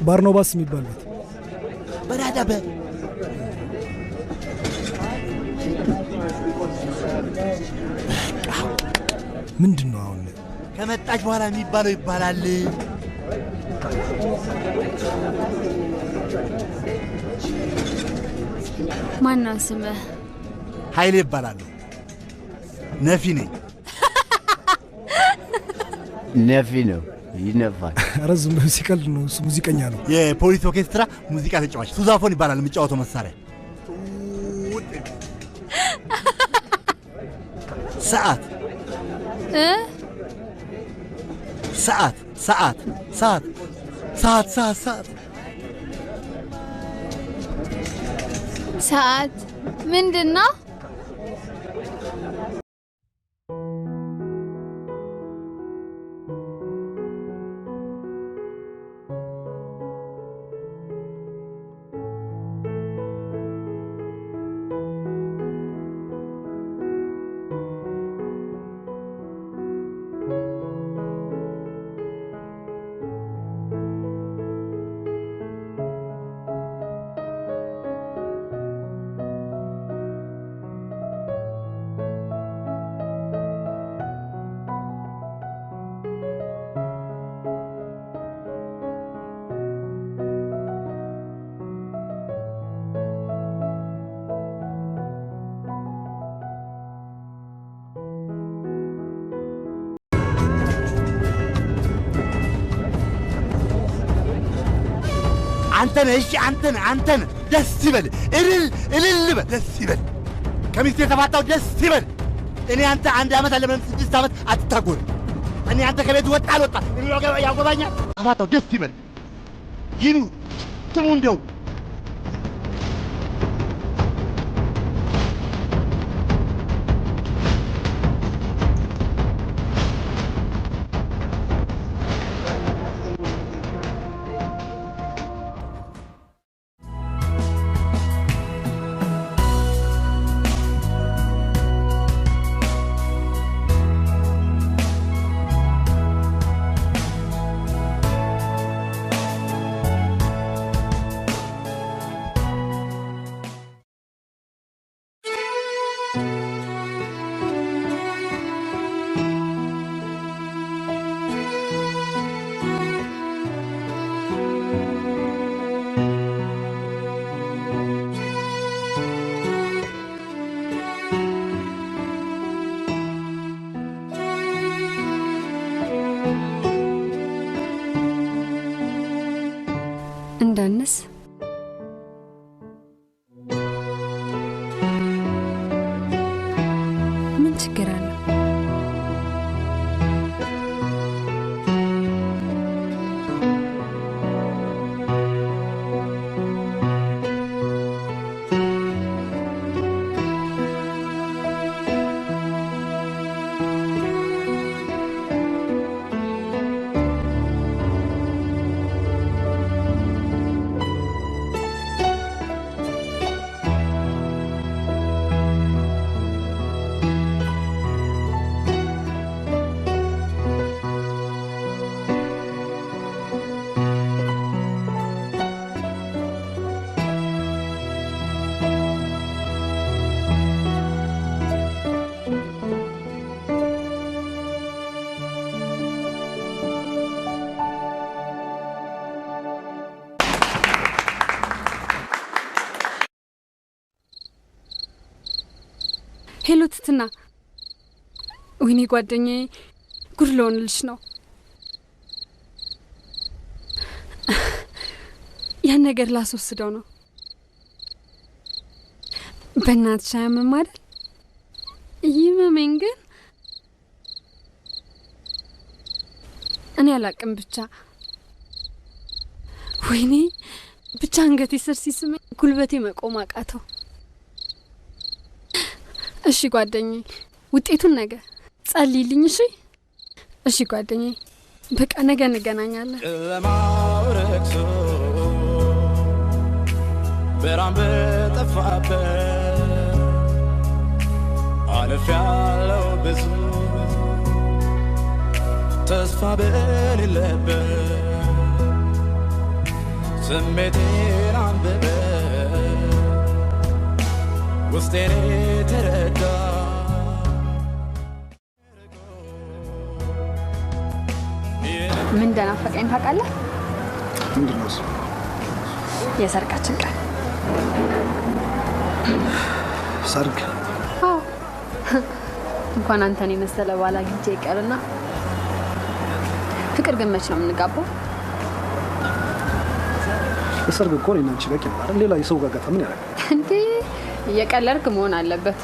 ባርኖባስ የሚባል ቤት በዳዳበ ምንድን ነው አሁን? ከመጣች በኋላ የሚባለው ይባላል። ማነው ስምህ? ኃይሌ ይባላል። ነፊ ነኝ። ነፊ ነው ይነፋል። ኧረ ዝም ብሎ ሲቀልድ ነው። እሱ ሙዚቀኛ ነው። የፖሊስ ኦርኬስትራ ሙዚቃ ተጫዋች ሱዛፎን ይባላል የሚጫወተው መሳሪያ። ሰዓት ሰዓት ሰዓት ሰዓት ሰዓት ሰዓት ሰዓት ሰዓት ምንድን ነው? አንተነ እሺ አንተነ ደስ ይበል። እልል በል። ደስ ይበል። ከሚስቴ የተፋታው ደስ ይበል። እኔ አንተ 1 ዓመት አለ ምንም 6 ዓመት አትታጎር። እኔ አንተ ከቤት ወጣ አልወጣ እኔ ያጎባኛል። ተፋታው ደስ ይበል። ይኑ ትሙ እንደው እንዳነስ ምን ችግር አለ? ሄሎ ትትና፣ ወይኔ ጓደኛዬ ጉድ ልሆንልሽ ነው። ያን ነገር ላስወስደው ነው። በእናትሽ አያምም አይደል? ይመመኝ ግን እኔ አላቅም። ብቻ ወይኔ ብቻ አንገቴ ስር ሲስመኝ ጉልበቴ መቆም አቃተው። እሺ ጓደኛዬ፣ ውጤቱን ነገ ጸልይልኝ። እሺ እሺ ጓደኛዬ፣ በቃ ነገ እንገናኛለን። ለማውረክሶ ብርሃን በጠፋበት አልፌያለሁ ብዙ ተስፋ በሌለበት ስሜቴን አንብበ ውስጤን ተረዳ። ምን እንደናፈቀኝ ታውቃለህ? ምንድን ነው እሱ? የሰርጋችን ቀን። ሰርግ? አዎ፣ እንኳን አንተን የመሰለ ባል አግኝቼ ይቀርና ፍቅር ግን መች ነው የምንጋባው? የሰርግ እኮ እኔና አንቺ በቂ ነው አይደል? ሌላ የሰው ጋር ምን ያደርጋል እንዴ? እየቀለድክ መሆን አለበት።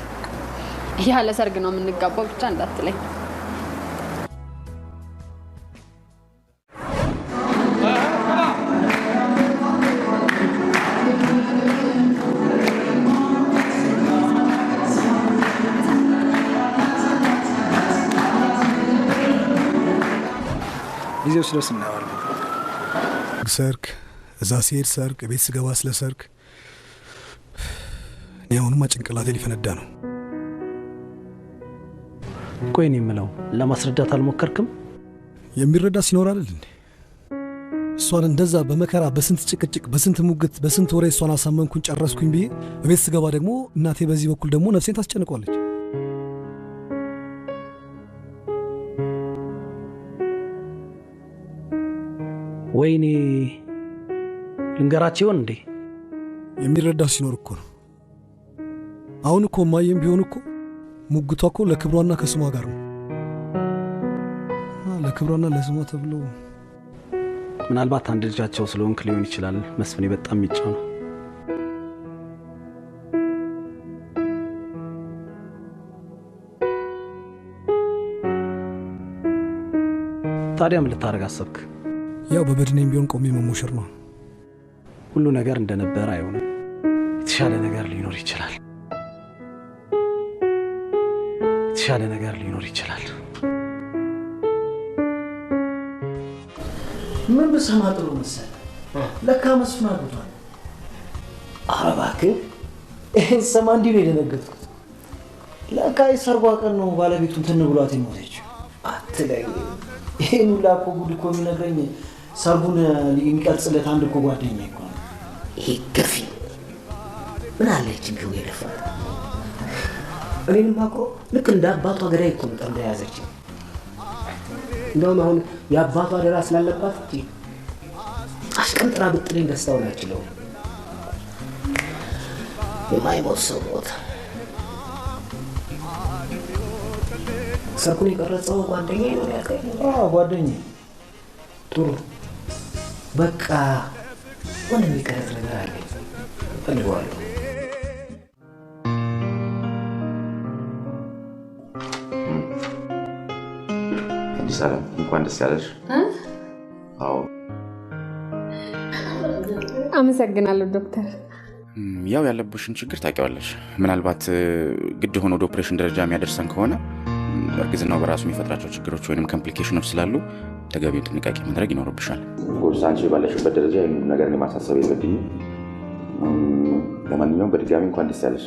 ያለ ሰርግ ነው የምንጋባው ብቻ እንዳትለኝ። ጊዜው ሲደርስ እናየዋለን። ሰርግ፣ እዛ ሲሄድ ሰርግ፣ ቤት ስገባ ስለ ሰርግ። እኔ አሁንማ ጭንቅላቴ ሊፈነዳ ነው። ቆይ እኔ የምለው ለማስረዳት አልሞከርክም? የሚረዳ ሲኖር አይደል እንዴ? እሷን እንደዛ በመከራ በስንት ጭቅጭቅ በስንት ሙግት በስንት ወሬ እሷን አሳመንኩኝ ጨረስኩኝ ብዬ ቤት ስገባ ደግሞ እናቴ በዚህ በኩል ደግሞ ነፍሴን ታስጨንቋለች። ወይኔ ልንገራቸው እንዴ? የሚረዳው ሲኖር እኮ ነው። አሁን እኮ ማየም ቢሆን እኮ ሙግቷ እኮ ለክብሯና ከስሟ ጋር ነው። ለክብሯና ለስሟ ተብሎ ምናልባት አንድ ልጃቸው ስለሆንክ ሊሆን ይችላል። መስፍኔ በጣም የሚጫው ነው። ታዲያ ምን ልታደርግ አሰብክ? ያው በበድኔም ቢሆን ቆሜ መሞሸር ነው። ሁሉ ነገር እንደነበረ አይሆንም። የተሻለ ነገር ሊኖር ይችላል። የተሻለ ነገር ሊኖር ይችላል። ምን ብሰማ ጥሩ መሰለህ? ለካ መስፍን አግብቷል። ኧረ እባክህ ይህን ስሰማ እንዲህ ነው የደነገጥኩት። ለካ የሰርጓ ቀን ነው ባለቤቱ እንትን ብሏት የሞተችው። አትለኝ። ይህን ሁላ እኮ ጉድ እኮ የሚነግረኝ ሰርጉን የሚቀርጽለት አንድ እኮ ጓደኛ እኮ ነው። ይሄ ገፊ ምን አለች ቢሆን የለፋት እኔንም አቅሮ ልክ እንደ አባቷ ገዳይ እኮ ነው ጠምዳ ያዘች። እንደውም አሁን የአባቷ አደራ ስላለባት አስቀንጥራ ብጥለኝ ደስታውን አልችለውም። የማይሞት ሰው ሞተ። ሰርኩን የቀረጸው ጓደኛዬ ነው ያልከኝ? ጓደኛዬ። ጥሩ በቃ ሆነ የሚቀረጽ ነገር አለኝ እፈልገዋለሁ። አዲስ ዓለም እንኳን ደስ ያለሽ። አዎ አመሰግናለሁ ዶክተር። ያው ያለብሽን ችግር ታውቂዋለሽ። ምናልባት ግድ ሆኖ ወደ ኦፕሬሽን ደረጃ የሚያደርሰን ከሆነ እርግዝናው በራሱ የሚፈጥራቸው ችግሮች ወይንም ኮምፕሊኬሽኖች ስላሉ ተገቢውን ጥንቃቄ ማድረግ ይኖርብሻል። ጎርስ አንቺ ባለሽበት ደረጃ ይህን ነገር ማሳሰብ የለብኝም። ለማንኛውም በድጋሚ እንኳን ደስ ያለሽ።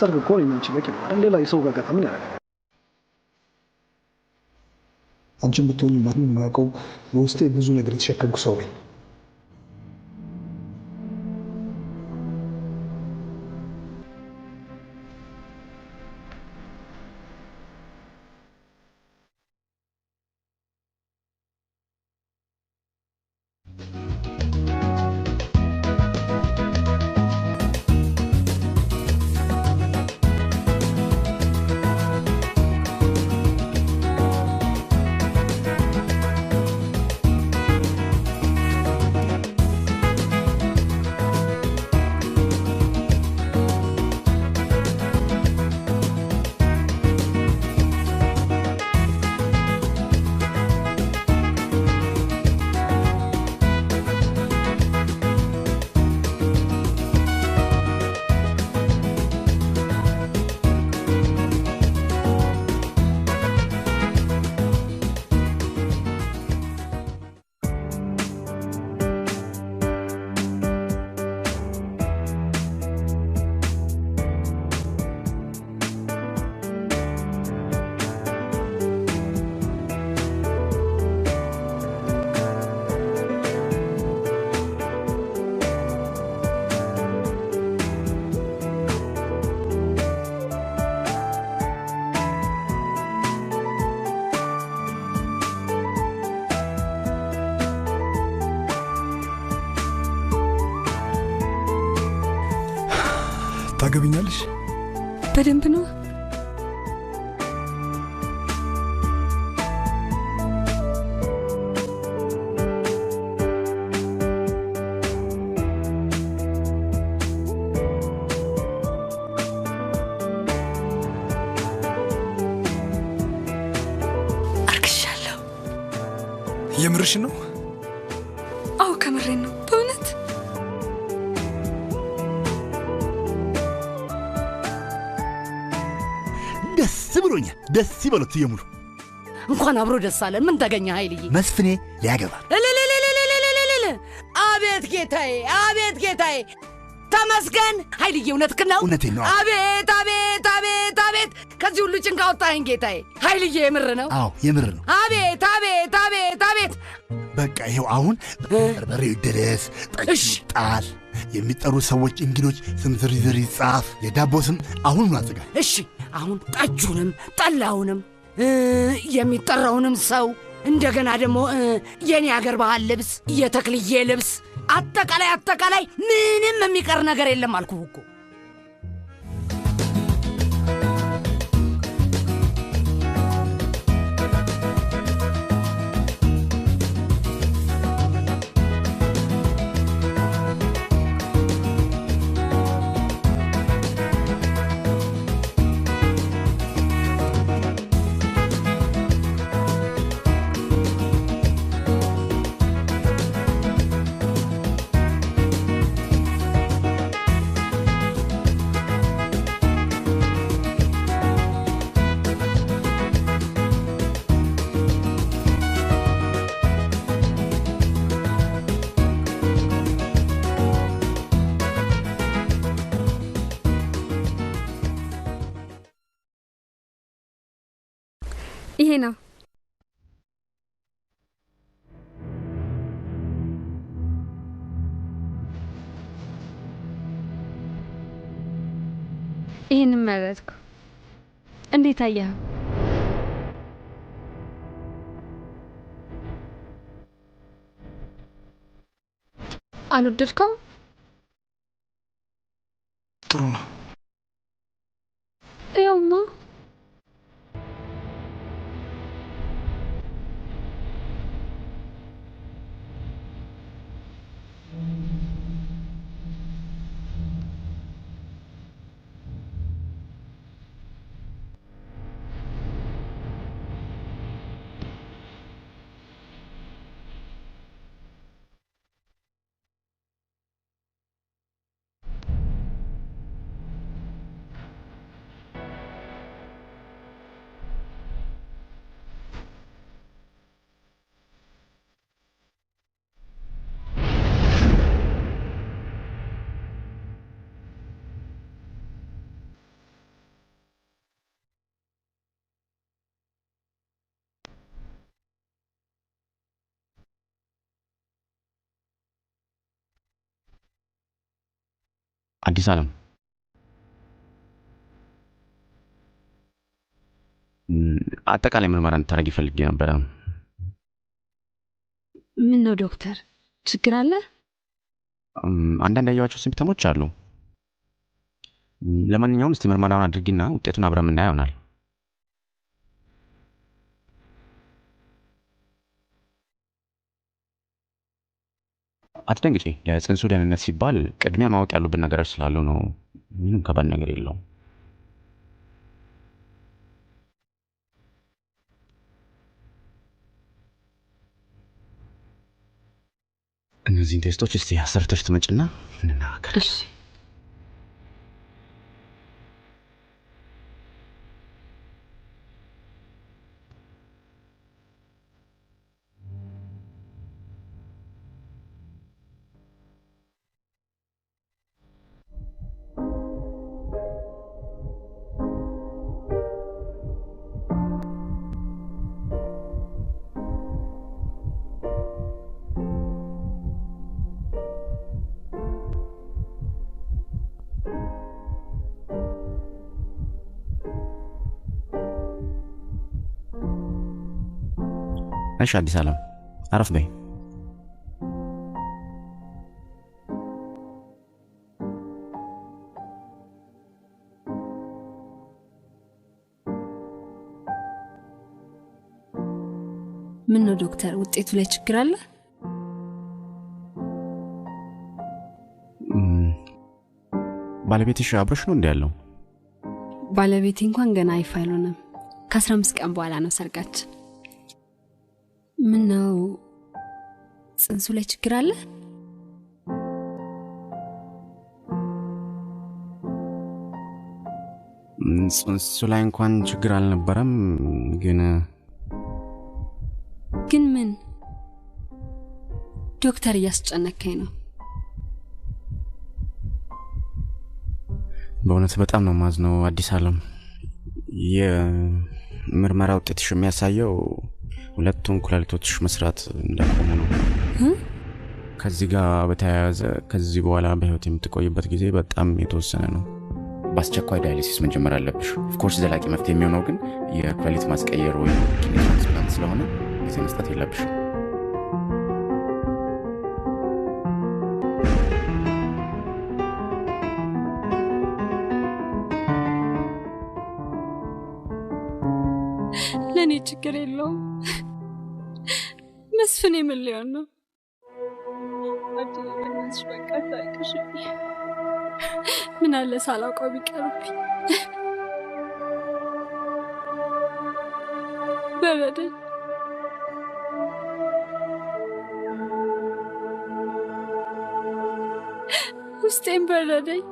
ሰርግ እኮ ነው አንቺ በቂ ነው አይደል? ሌላ የሰው ጋር ምን ያደርጋል? አንቺን ብትሆኚ ማንም የማያውቀው በውስጤ ብዙ ነገር የተሸከምኩ ሰው ነኝ። ታገቢኛለሽ? በደንብ ነው። አርግሻለሁ። የምርሽን ነው? አዎ ከምሬን ነው በእውነት። ደስ ብሎኛል። ደስ ይበሉት የሙሉ እንኳን አብሮ ደስ አለን። ምን ተገኘ ኃይልዬ? መስፍኔ ሊያገባ። አቤት ጌታዬ፣ አቤት ጌታዬ፣ ተመስገን ኃይልዬ። እውነትህን ነው? እውነቴን ነው። አቤት አቤት አቤት አቤት፣ ከዚህ ሁሉ ጭንቅ አወጣኸኝ ጌታዬ። ኃይልዬ የምር ነው? አዎ የምር ነው። አቤት አቤት አቤት አቤት። በቃ ይኸው አሁን በርበሬው ይደረስ፣ ጠጅ ጣል፣ የሚጠሩ ሰዎች እንግዶች ስም ዝርዝር ይጻፍ፣ የዳቦ ስም አሁን አዘጋጅ። እሺ አሁን ጠጁንም ጠላውንም የሚጠራውንም ሰው እንደገና ደግሞ የኔ አገር ባህል ልብስ፣ የተክልዬ ልብስ፣ አጠቃላይ ምንም የሚቀር ነገር የለም አልኩህ እኮ። ይሄ ነው። ይሄንን መረጥኩ። እንዴት አየኸው? አልወደድከው? ጥሩ ነው። ይኸውማ አዲስ ዓለም አጠቃላይ ምርመራ እንድታደርጊ ፈልጌ ነበረ። ምን ነው ዶክተር፣ ችግር አለ? አንዳንድ ያየኋቸው ሲምፕተሞች አሉ። ለማንኛውም እስቲ ምርመራውን አድርጊና ውጤቱን አብረን የምናየው ይሆናል። አትደንግጪ። ለጽንሱ ደህንነት ሲባል ቅድሚያ ማወቅ ያሉብን ነገሮች ስላሉ ነው። ምንም ከባድ ነገር የለውም። እነዚህን ቴስቶች እስቲ አሰርተሽ ትመጭና እንነጋገር። እሺ። እሺ አዲስ ዓለም አረፍ በይ። ዶክተር? ውጤቱ ላይ ችግር አለ? ባለቤትሽ አብሮሽ ነው እንዴ ያለው? ባለቤቴ እንኳን ገና ይፋ አልሆነም። ከ15 ቀን በኋላ ነው ሰርጋችን። ምን ነው ጽንሱ ላይ ችግር አለ? ጽንሱ ላይ እንኳን ችግር አልነበረም፣ ግን ምን? ዶክተር እያስጨነቀኝ ነው። በእውነት በጣም ነው ማዝነው አዲስ ዓለም። የምርመራ ውጤትሽ የሚያሳየው ሁለቱም ኩላሊቶችሽ መስራት እንዳቆሙ ነው። ከዚህ ጋር በተያያዘ ከዚህ በኋላ በህይወት የምትቆይበት ጊዜ በጣም የተወሰነ ነው። በአስቸኳይ ዳያሊሲስ መጀመር አለብሽ። ኦፍኮርስ ዘላቂ መፍትሄ የሚሆነው ግን የኩላሊት ማስቀየር ወይ ኪድኒ ትራንስፕላንት ስለሆነ ጊዜ መስጠት የለብሽ። ለኔ ችግር የለውም። መስፍን ምን ሊሆን ነው? አትልምንሽ በቃ ታይቅሽ። ምን አለ ሳላውቀው ቢቀርብኝ። በረደኝ። ውስጤን በረደኝ።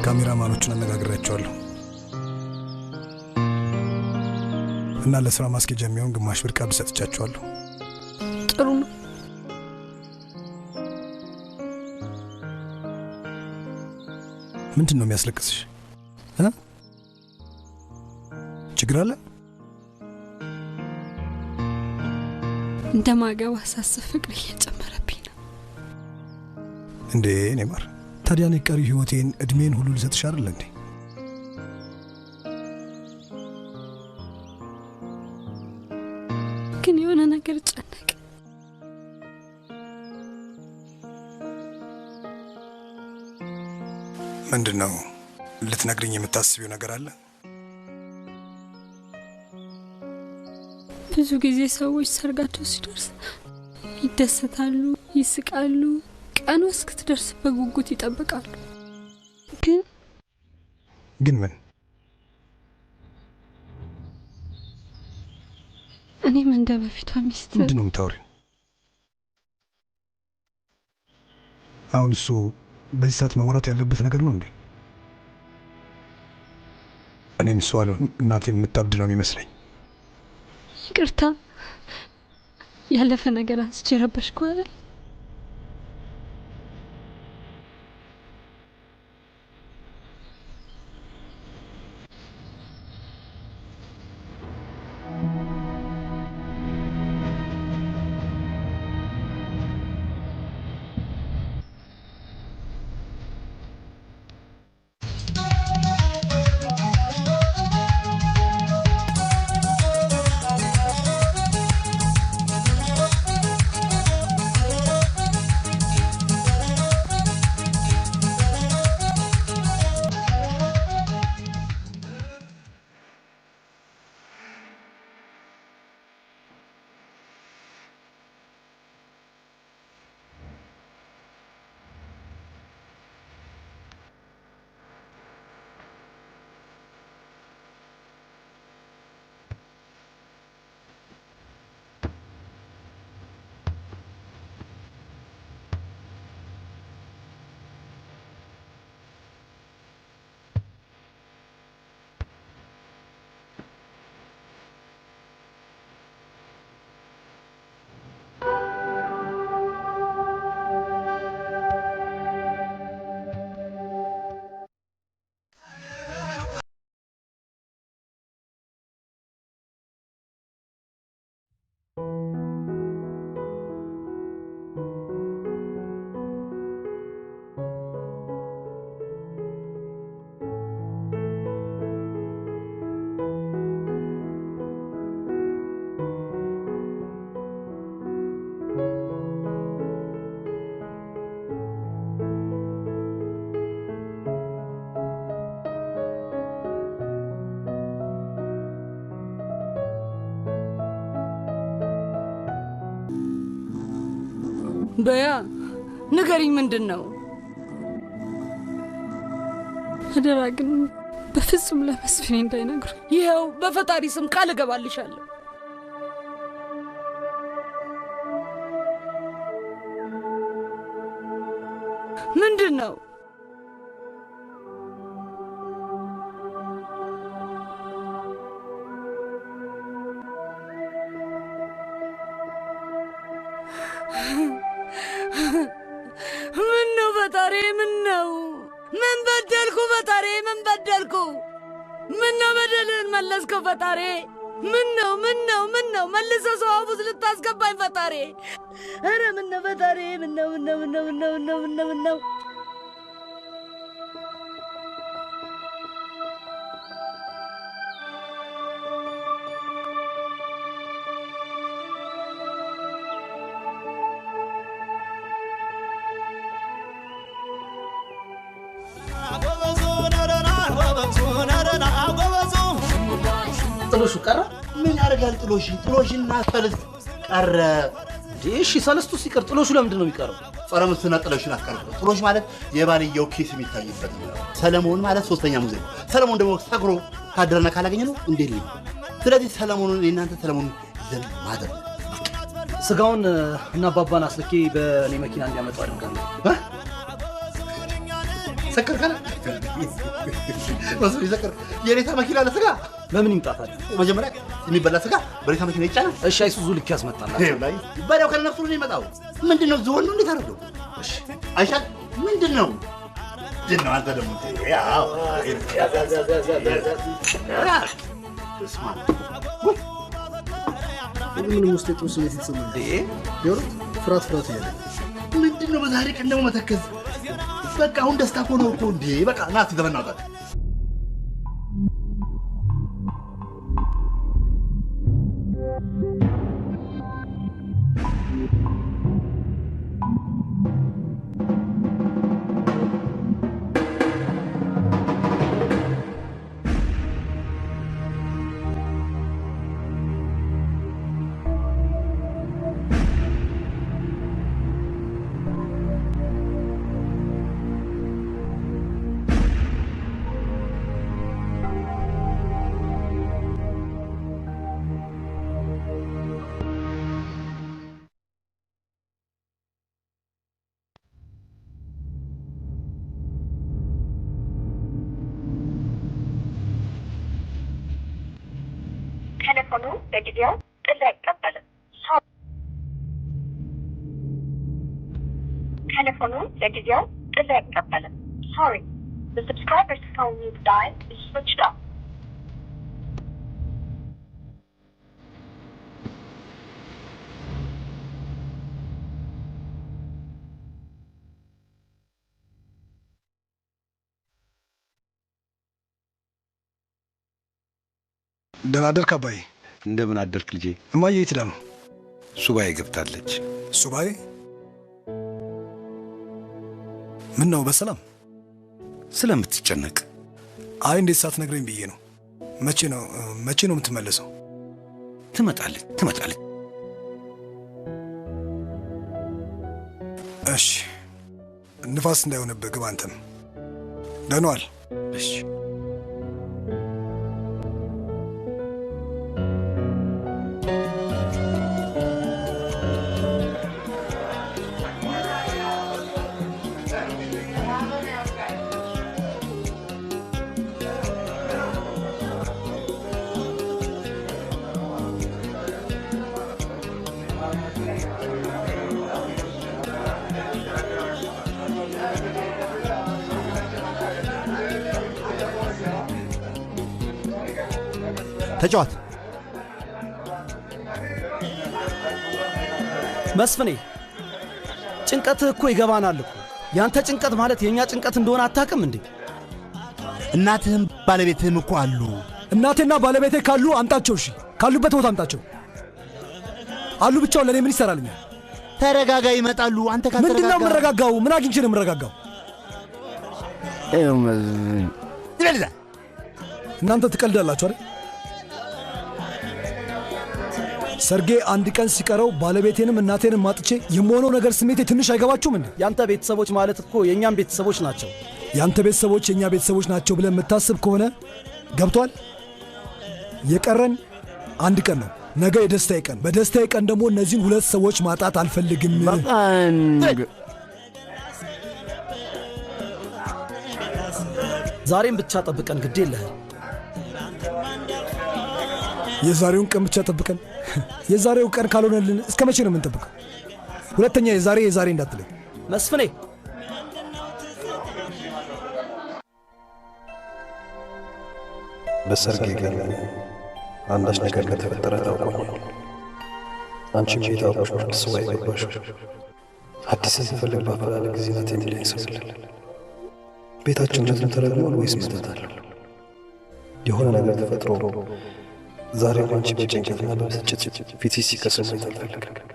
ካሜራማኖችን አነጋግሬያቸዋለሁ እና ለስራ ማስኬጃ የሚሆን ግማሽ ብር ቀብድ ሰጥቻቸዋለሁ። ጥሩ ነው። ምንድን ነው የሚያስለቅስሽ? ችግር አለ? እንደማገባ ሳስብ ፍቅር እየጨመረብኝ ነው። እንዴ ኔማር፣ ታዲያ እኔ ቀሪ ህይወቴን እድሜን ሁሉ ልሰጥሽ አይደል እንዴ? ግን የሆነ ነገር ጨነቀ። ምንድነው? ልትነግሪኝ የምታስቢው ነገር አለ? ብዙ ጊዜ ሰዎች ሰርጋቸው ሲደርስ ይደሰታሉ፣ ይስቃሉ፣ ቀኑ እስክትደርስ በጉጉት ይጠብቃሉ። ግን ምን? እኔም እንደ በፊቷ ሚስት። ምንድነው የምታወሪው? አሁን እሱ በዚህ ሰዓት መወራት ያለበት ነገር ነው እንዴ? እኔም እሱ አለው እናቴ የምታብድ ነው የሚመስለኝ። ይቅርታ፣ ያለፈ ነገር አንስቼ ረበሽኩ አይደል? በያ ንገሪኝ፣ ምንድን ነው? አደራ ግን በፍጹም ለመስፍኔ እንዳይነግሩ። ይኸው በፈጣሪ ስም ቃል እገባልሻለሁ። ምንድን ነው? ምን ነው ፈጣሪ? ምን ነው? ምን በደልኩ ፈጣሪ? ምን በደልኩ? ምን ነው በደልን መለስከው ፈጣሪ? ምን ነው? ምን ነው? ምን ነው? መልሰ ሰው አፉስ ልታስገባኝ ፈጣሪ? ኧረ ምን ነው ፈጣሪ? ምን ነው? ምን ነው? ምን ነው? ምን ነው? ምን ነው? ምን ነው? ምን ነው? ጥሎሹ ቀረ። ምን ያደርጋል ጥሎሽ? ጥሎሽና ሰለስት ቀረ። እሺ ሰለስቱ ሲቀር ጥሎሹ ለምንድን ነው የሚቀረው? ጸረ ሙስና ጥሎሽን አስቀርቶ ጥሎሽ ማለት የባልየው ኬስ የሚታይበት ነው። ሰለሞን ማለት ሶስተኛ ሙዚየም። ሰለሞን ደግሞ ሰክሮ ካደረና ካላገኘ ነው እንዴት ነው? ስለዚህ ሰለሞኑን የእናንተ ሰለሞን ይዘን ማደር ስጋውን እና አባባን አስልኬ በእኔ መኪና እንዲያመጡ አድርጋለሁ። ሰከር ካለ መስሎኝ ሰከር የሬሳ መኪና ለስጋ በምን ይምጣታል? መጀመሪያ የሚበላ ስጋ በሬሳ መኪና ይጫናል። እሺ አይሱዙ ልክ ያስመጣል። በሬው ከነፍሱ ነው የሚመጣው። ምንድን ነው ዝሆን ነው እንዴት አደረገው? እሺ አይሻል ምንድን ነው? ምንድን ነው አንተ ደግሞ ያው ምንም ውስጥ ጥሩ ስሜት ይሰማል። ይወርድ ፍራት እያለ ምንድን ነው በዛሬ ቀን ደግሞ መተከዝ? በቃ አሁን ደስታ እኮ ነው እኮ እንዴ! በቃ ና እስኪ ዘመን እናውጣ። ቴሌፎኑ ለጊዜው ጥሪ አይቀበልም። ቴሌፎኑ ለጊዜው ጥሪ አይቀበልም። Sorry, the subscriber's phone you've dialed is switched off. ደህና አደርክ አባዬ? እንደምን አደርክ ልጄ? እማዬ የት ሄዳ ነው? ሱባኤ ገብታለች። ሱባኤ? ምን ነው በሰላም? ስለምትጨነቅ። አይ እንዴት ሳትነግረኝ ብዬ ነው። መቼ ነው የምትመለሰው? ትመጣለች። እሺ ንፋስ እንዳይሆንብህ ግባ አንተም። ደህና ዋል። እሺ ተጫዋት መስፍኔ፣ ጭንቀትህ እኮ ይገባናል እኮ። ያንተ ጭንቀት ማለት የእኛ ጭንቀት እንደሆነ አታውቅም እንዴ? እናትህም ባለቤትህም እኮ አሉ። እናቴና ባለቤቴ ካሉ አምጣቸው። እሺ ካሉበት ቦታ አምጣቸው። አሉ ብቻውን ለእኔ ምን ይሰራልኛል? ተረጋጋ፣ ይመጣሉ። አንተ ካልተረጋጋ ምንድን ነው የምረጋጋው? ምን አግኝቼ ነው የምረጋጋው? እናንተ ትቀልዳላችሁ አይደል? ሰርጌ አንድ ቀን ሲቀረው ባለቤቴንም እናቴንም ማጥቼ የምሆነው ነገር ስሜቴ ትንሽ አይገባችሁም እንዴ? ያንተ ቤተሰቦች ማለት እኮ የእኛም ቤተሰቦች ናቸው። ያንተ ቤተሰቦች የእኛ ቤተሰቦች ናቸው ብለን የምታስብ ከሆነ ገብቷል። የቀረን አንድ ቀን ነው። ነገ የደስታዬ ቀን። በደስታዬ ቀን ደግሞ እነዚህን ሁለት ሰዎች ማጣት አልፈልግም። ዛሬም ብቻ ጠብቀን፣ ግድ የለህም። የዛሬውን ቀን ብቻ ጠብቀን? የዛሬው ቀን ካልሆነልን እስከ መቼ ነው የምንጠብቀው? ሁለተኛ የዛሬ እንዳትለኝ መስፍኔ። በሰርጌ ቀን አንዳች ነገር ከተፈጠረ ታውቋል። አንቺም ቤት አውቆሽ ነው አዲስ ሰው አይገባሽም። አዲስ ስንፈልግ ባፈላለግ ጊዜ ናት የሚለኝ ሰው የለም። ቤታችን እውነትም ተረግሟል ወይስ መተት አለው? የሆነ ነገር ተፈጥሮ ዛሬ አንቺ በጭንቀትና በብስጭት ፊትሽ ሲከስም ማየት አልፈልግም።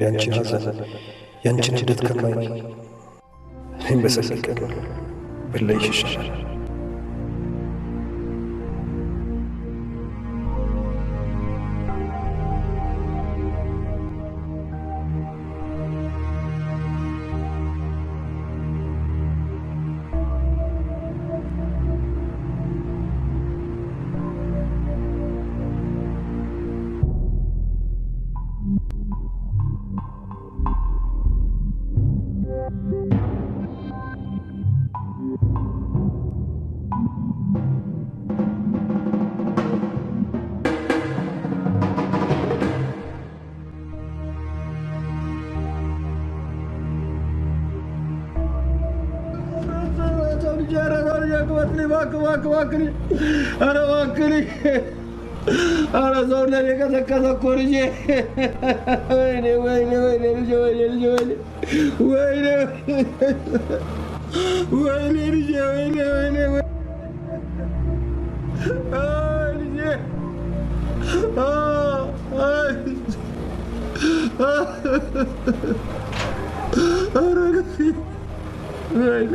ያንቺን ሐዘን ያንቺን ሂደት ከማይ እኔም በሰርጌ ቀን ብለይሽ ይሻላል። ኧረ ሰውነት የቀሰቀሰ እኮ ልጄ። ወይኔ ወይኔ ወይኔ ልጄ ወይኔ ልጄ ወይኔ ወይኔ ወይኔ ልጄ ወይኔ ወይኔ ልጄ ኧረ ወይኔ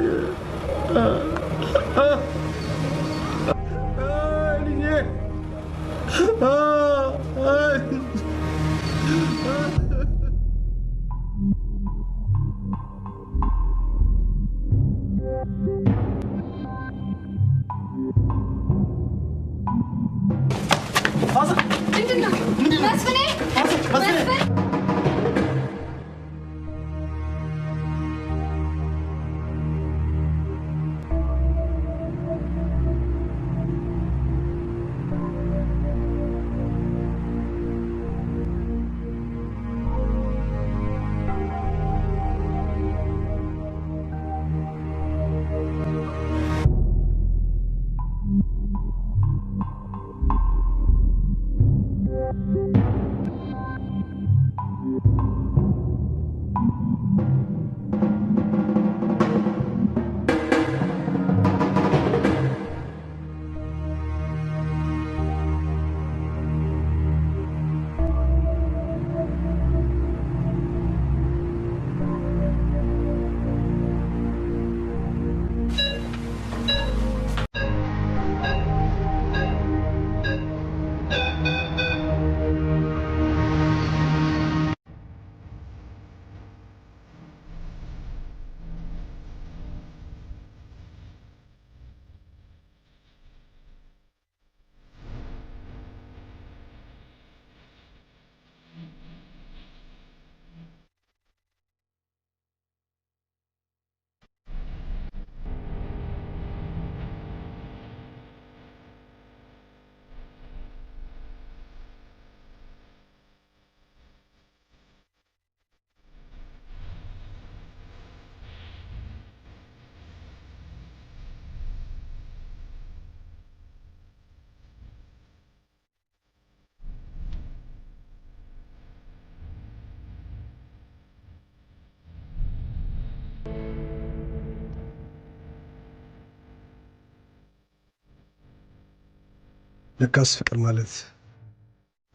ለካስ ፍቅር ማለት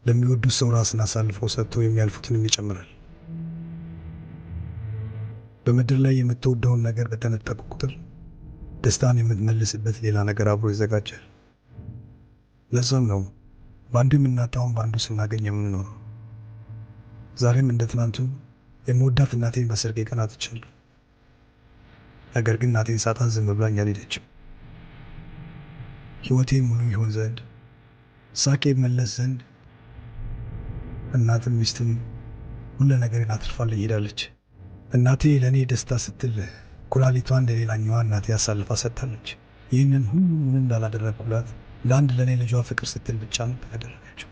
ለሚወዱት ሰው ራስን አሳልፈው ሰጥተው የሚያልፉትን ይጨምራል። በምድር ላይ የምትወደውን ነገር በተነጠቁ ቁጥር ደስታን የምትመልስበት ሌላ ነገር አብሮ ይዘጋጃል። ለዛም ነው በአንዱ የምናጣውን በአንዱ ስናገኝ የምንኖረው። ዛሬም እንደ ትናንቱ የምወዳት እናቴን በሰርጌ ቀን አጥቻለሁ። ነገር ግን እናቴን ሳጣት ዝም ብላኝ አልሄደችም። ሕይወቴ ሙሉ ይሆን ዘንድ ሳቄ መለስ ዘንድ እናትም ሚስትም ሁሉ ነገርን አትርፋልኝ ሄዳለች። እናቴ ለእኔ ደስታ ስትል ኩላሊቷን ለሌላኛዋ እናቴ አሳልፋ ሰጥታለች። ይህንን ሁሉ ምን እንዳላደረግኩላት ለአንድ ለእኔ ልጇ ፍቅር ስትል ብቻ ነበር ያደረገችው።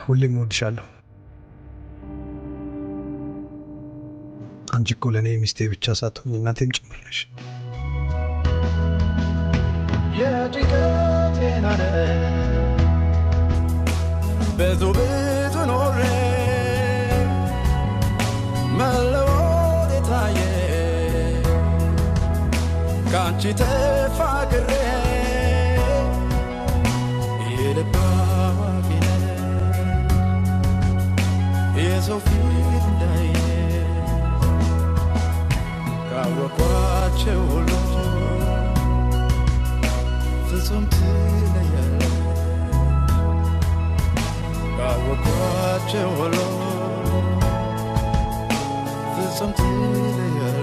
ሁሌም እወድሻለሁ። አንቺ እኮ ለእኔ ሚስቴ ብቻ ሳትሆኝ እናቴም ጭምር ነሽ። የጭንቀቴን ዓለም ብዙ ኖሬ መለወጥ የታየ ከአንቺ ተፋቅሬ የልብ አዋቂ ነኝ የሰው ፊት እንዳየ ካወቅኳቸው ሁሉ ፍጹም ትለያለሽ ካወቅኳቸው ሁሉ ፍጹም ትለያለሽ